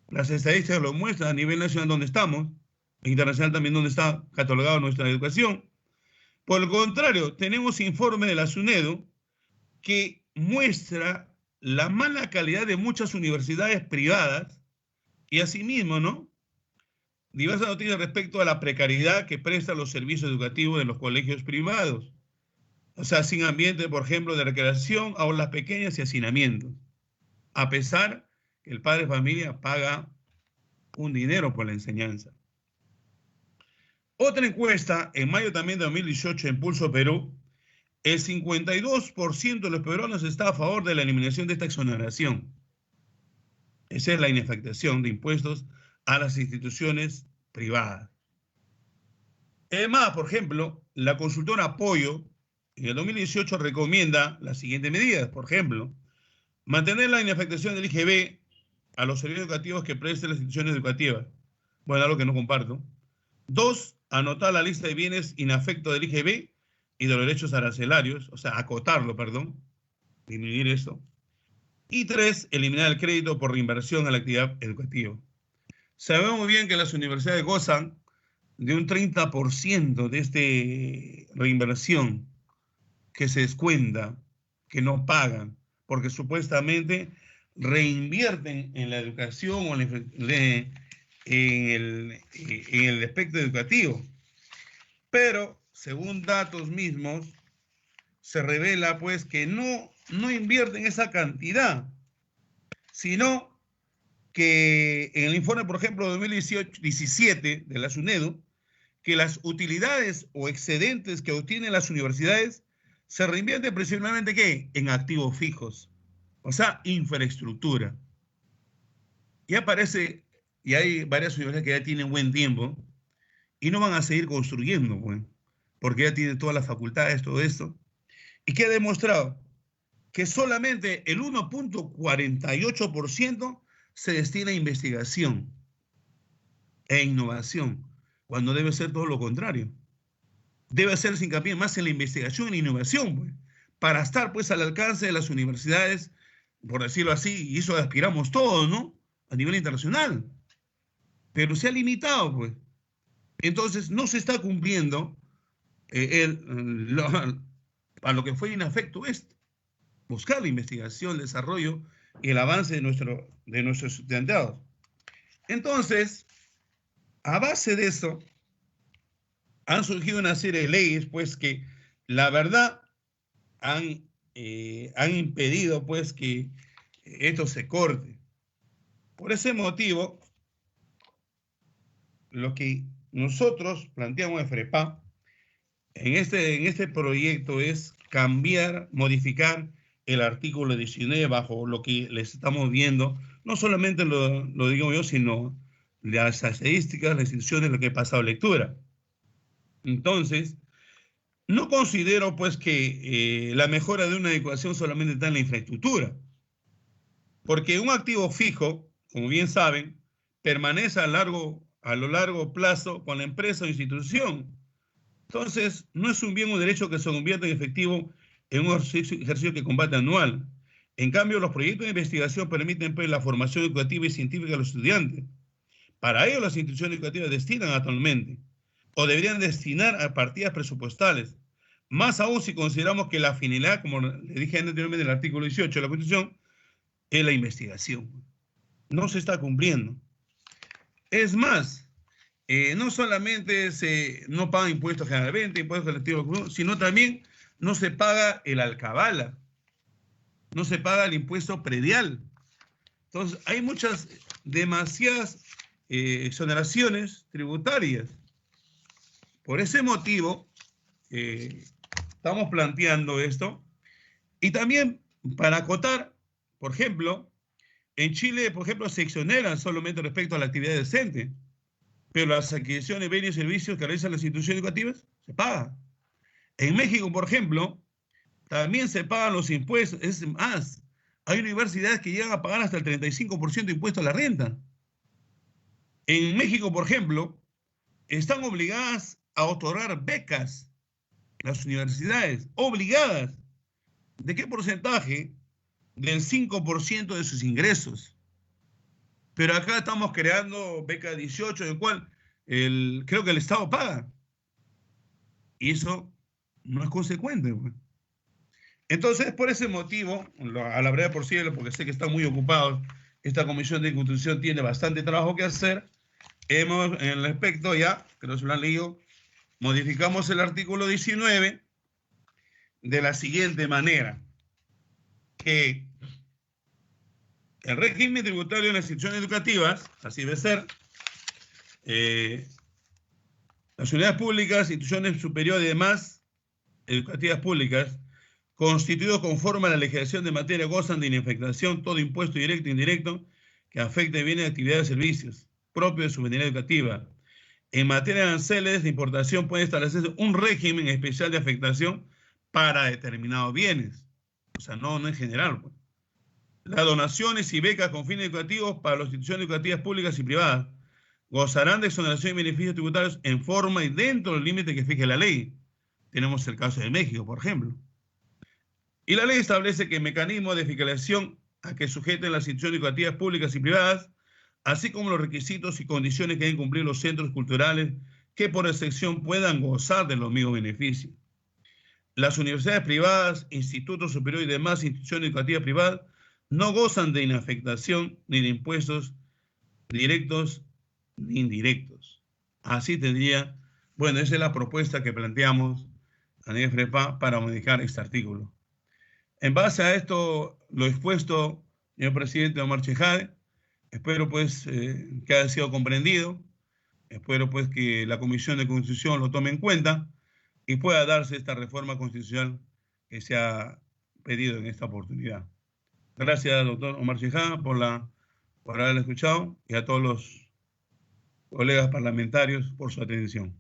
Las estadísticas lo muestran a nivel nacional donde estamos, e internacional también donde está catalogada nuestra educación. Por el contrario, tenemos informe de la SUNEDU que muestra la mala calidad de muchas universidades privadas y asimismo, ¿no?, diversas noticias respecto a la precariedad que prestan los servicios educativos de los colegios privados. O sea, sin ambiente, por ejemplo, de recreación, aulas pequeñas y hacinamientos. A pesar que el padre de familia paga un dinero por la enseñanza. Otra encuesta, en mayo también de 2018, en Pulso Perú, el 52% de los peruanos está a favor de la eliminación de esta exoneración. Esa es la inefectuación de impuestos a las instituciones privadas. Además, por ejemplo, la consultora Apoyo en el 2018 recomienda las siguientes medidas. Por ejemplo, mantener la inefectuación del IGB a los servicios educativos que presten las instituciones educativas. Bueno, algo que no comparto. 2, anotar la lista de bienes inafectos del IGB y de los derechos arancelarios, o sea, acotarlo, perdón, disminuir eso. Y 3, eliminar el crédito por reinversión a la actividad educativa. Sabemos muy bien que las universidades gozan de un 30% de esta reinversión que se descuenta, que no pagan, porque supuestamente reinvierten en la educación o en el aspecto educativo. Pero, según datos mismos, se revela pues que no invierten esa cantidad, sino que en el informe, por ejemplo, de 2017 de la SUNEDU, que las utilidades o excedentes que obtienen las universidades se reinvierten principalmente, ¿qué?, en activos fijos, o sea, infraestructura. Ya parece, y hay varias universidades que ya tienen buen tiempo y no van a seguir construyendo, pues, porque ya tienen todas las facultades, todo esto. ¿Y qué ha demostrado? Que solamente el 1.48% se destina a investigación e innovación, cuando debe ser todo lo contrario. Debe hacerse hincapié más en la investigación y la innovación, pues, para estar pues al alcance de las universidades, por decirlo así, y eso aspiramos todos, ¿no?, a nivel internacional. Pero se ha limitado, pues. Entonces no se está cumpliendo a lo que fue inafecto esto. Buscar la investigación, el desarrollo y el avance de nuestros estudiantados. Entonces, a base de eso, han surgido una serie de leyes, pues, que la verdad han impedido, pues, que esto se corte. Por ese motivo, lo que nosotros planteamos en FREPA en este proyecto es cambiar, modificar el artículo 19 bajo lo que les estamos viendo, no solamente lo digo yo, sino las estadísticas, las instituciones, lo que he pasado lectura. Entonces, no considero pues que la mejora de una adecuación solamente está en la infraestructura, porque un activo fijo, como bien saben, permanece a lo largo plazo con la empresa o institución. Entonces, no es un bien o derecho que se convierta en efectivo en un ejercicio que combate anual. En cambio, los proyectos de investigación permiten pues, la formación educativa y científica de los estudiantes. Para ello, las instituciones educativas destinan actualmente, o deberían destinar a partidas presupuestales. Más aún si consideramos que la finalidad, como le dije anteriormente en el artículo 18 de la Constitución, es la investigación. No se está cumpliendo. Es más, no solamente no pagan impuestos generalmente, impuestos colectivos, sino también no se paga el alcabala, no se paga el impuesto predial. Entonces, hay demasiadas exoneraciones tributarias. Por ese motivo, estamos planteando esto. Y también, para acotar, por ejemplo, en Chile, por ejemplo, se exoneran solamente respecto a la actividad decente, pero las adquisiciones de bienes y servicios que realizan las instituciones educativas se pagan. En México, por ejemplo, también se pagan los impuestos. Es más, hay universidades que llegan a pagar hasta el 35% de impuestos a la renta. En México, por ejemplo, están obligadas a otorgar becas las universidades, obligadas. ¿De qué porcentaje? Del 5% de sus ingresos. Pero acá estamos creando beca 18, en el cual creo que el Estado paga. Y eso no es consecuente. Pues. Entonces, por ese motivo, a la breve posible, porque sé que están muy ocupados, esta Comisión de Constitución tiene bastante trabajo que hacer. Hemos, en el aspecto ya, que no se lo han leído, modificamos el artículo 19 de la siguiente manera, que el régimen tributario en las instituciones educativas, así debe ser, las unidades públicas, instituciones superiores y demás educativas públicas, constituidos conforme a la legislación de materia, gozan de inafectación todo impuesto directo e indirecto que afecte bienes, actividades y servicios propios de su unidad educativa. En materia de aranceles de importación puede establecerse un régimen especial de afectación para determinados bienes. O sea, no en general. Pues. Las donaciones y becas con fines educativos para las instituciones educativas públicas y privadas gozarán de exoneración y beneficios tributarios en forma y dentro del límite que fije la ley. Tenemos el caso de México, por ejemplo. Y la ley establece que mecanismos de fiscalización a que sujeten las instituciones educativas públicas y privadas, así como los requisitos y condiciones que deben cumplir los centros culturales que por excepción puedan gozar de los mismos beneficios. Las universidades privadas, institutos superiores y demás instituciones educativas privadas no gozan de inafectación ni de impuestos directos ni indirectos. Así tendría, bueno, esa es la propuesta que planteamos a nivel FREPA para modificar este artículo. En base a esto, lo expuesto, señor presidente Omar Chejade, espero pues que haya sido comprendido, espero pues que la Comisión de Constitución lo tome en cuenta y pueda darse esta reforma constitucional que se ha pedido en esta oportunidad. Gracias, doctor Omar Chejade, por haberla escuchado y a todos los colegas parlamentarios por su atención.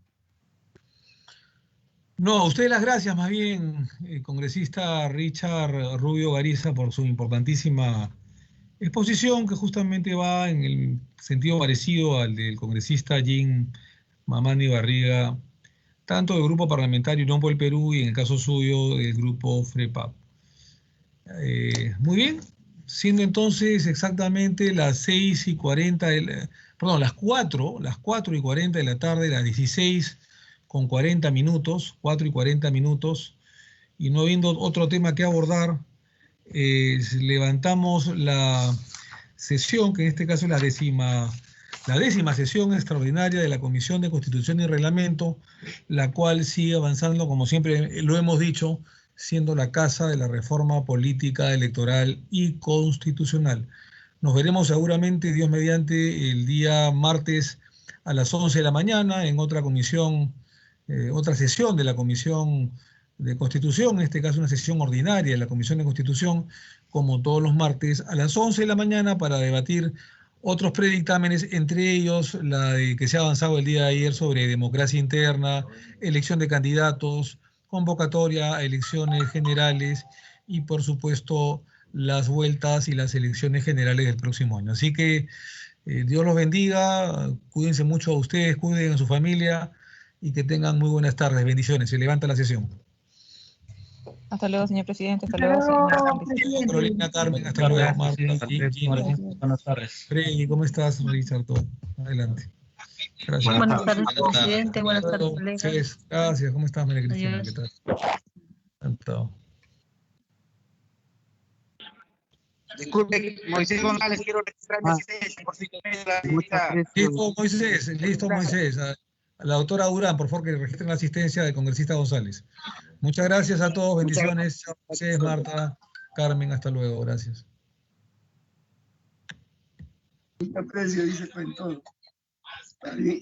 No, a usted las gracias, más bien, congresista Richard Rubio Gariza, por su importantísima exposición, que justamente va en el sentido parecido al del congresista Jim Mamani Barriga, tanto del Grupo Parlamentario Unión por el Perú y en el caso suyo del Grupo FREPAP. Muy bien, siendo entonces exactamente las 6:40, las 4:40 de la tarde, las 16:40 minutos, 4:40 minutos, y no habiendo otro tema que abordar, levantamos la sesión, que en este caso es la décima sesión extraordinaria de la Comisión de Constitución y Reglamento, la cual sigue avanzando, como siempre lo hemos dicho, siendo la casa de la reforma política, electoral y constitucional. Nos veremos seguramente, Dios mediante, el día martes a las 11 de la mañana en otra comisión, otra sesión de la Comisión de Constitución, en este caso una sesión ordinaria de la Comisión de Constitución, como todos los martes a las 11 de la mañana para debatir otros predictámenes, entre ellos la de que se ha avanzado el día de ayer sobre democracia interna, elección de candidatos, convocatoria a elecciones generales y, por supuesto, las vueltas y las elecciones generales del próximo año. Así que Dios los bendiga, cuídense mucho a ustedes, cuiden a su familia y que tengan muy buenas tardes. Bendiciones. Se levanta la sesión. Hasta luego, señor presidente. Hasta luego, señor presidente. Carolina, Carmen, hasta luego, Marta. Buenas tardes. Freddy, ¿cómo estás, Richard? Adelante. Gracias. Buenas tardes, presidente. Buenas tardes, colegas. Gracias. ¿Cómo estás, María Cristina? ¿Qué tal? Encantado. Disculpe, Moisés González, quiero registrar mi asistencia por si Listo, Moisés. A la doctora Durán, por favor, que registren la asistencia del congresista González. Muchas gracias a todos, bendiciones. Moisés, Marta, Carmen, hasta luego, gracias. Mucho precio, dice con todo. Está bien.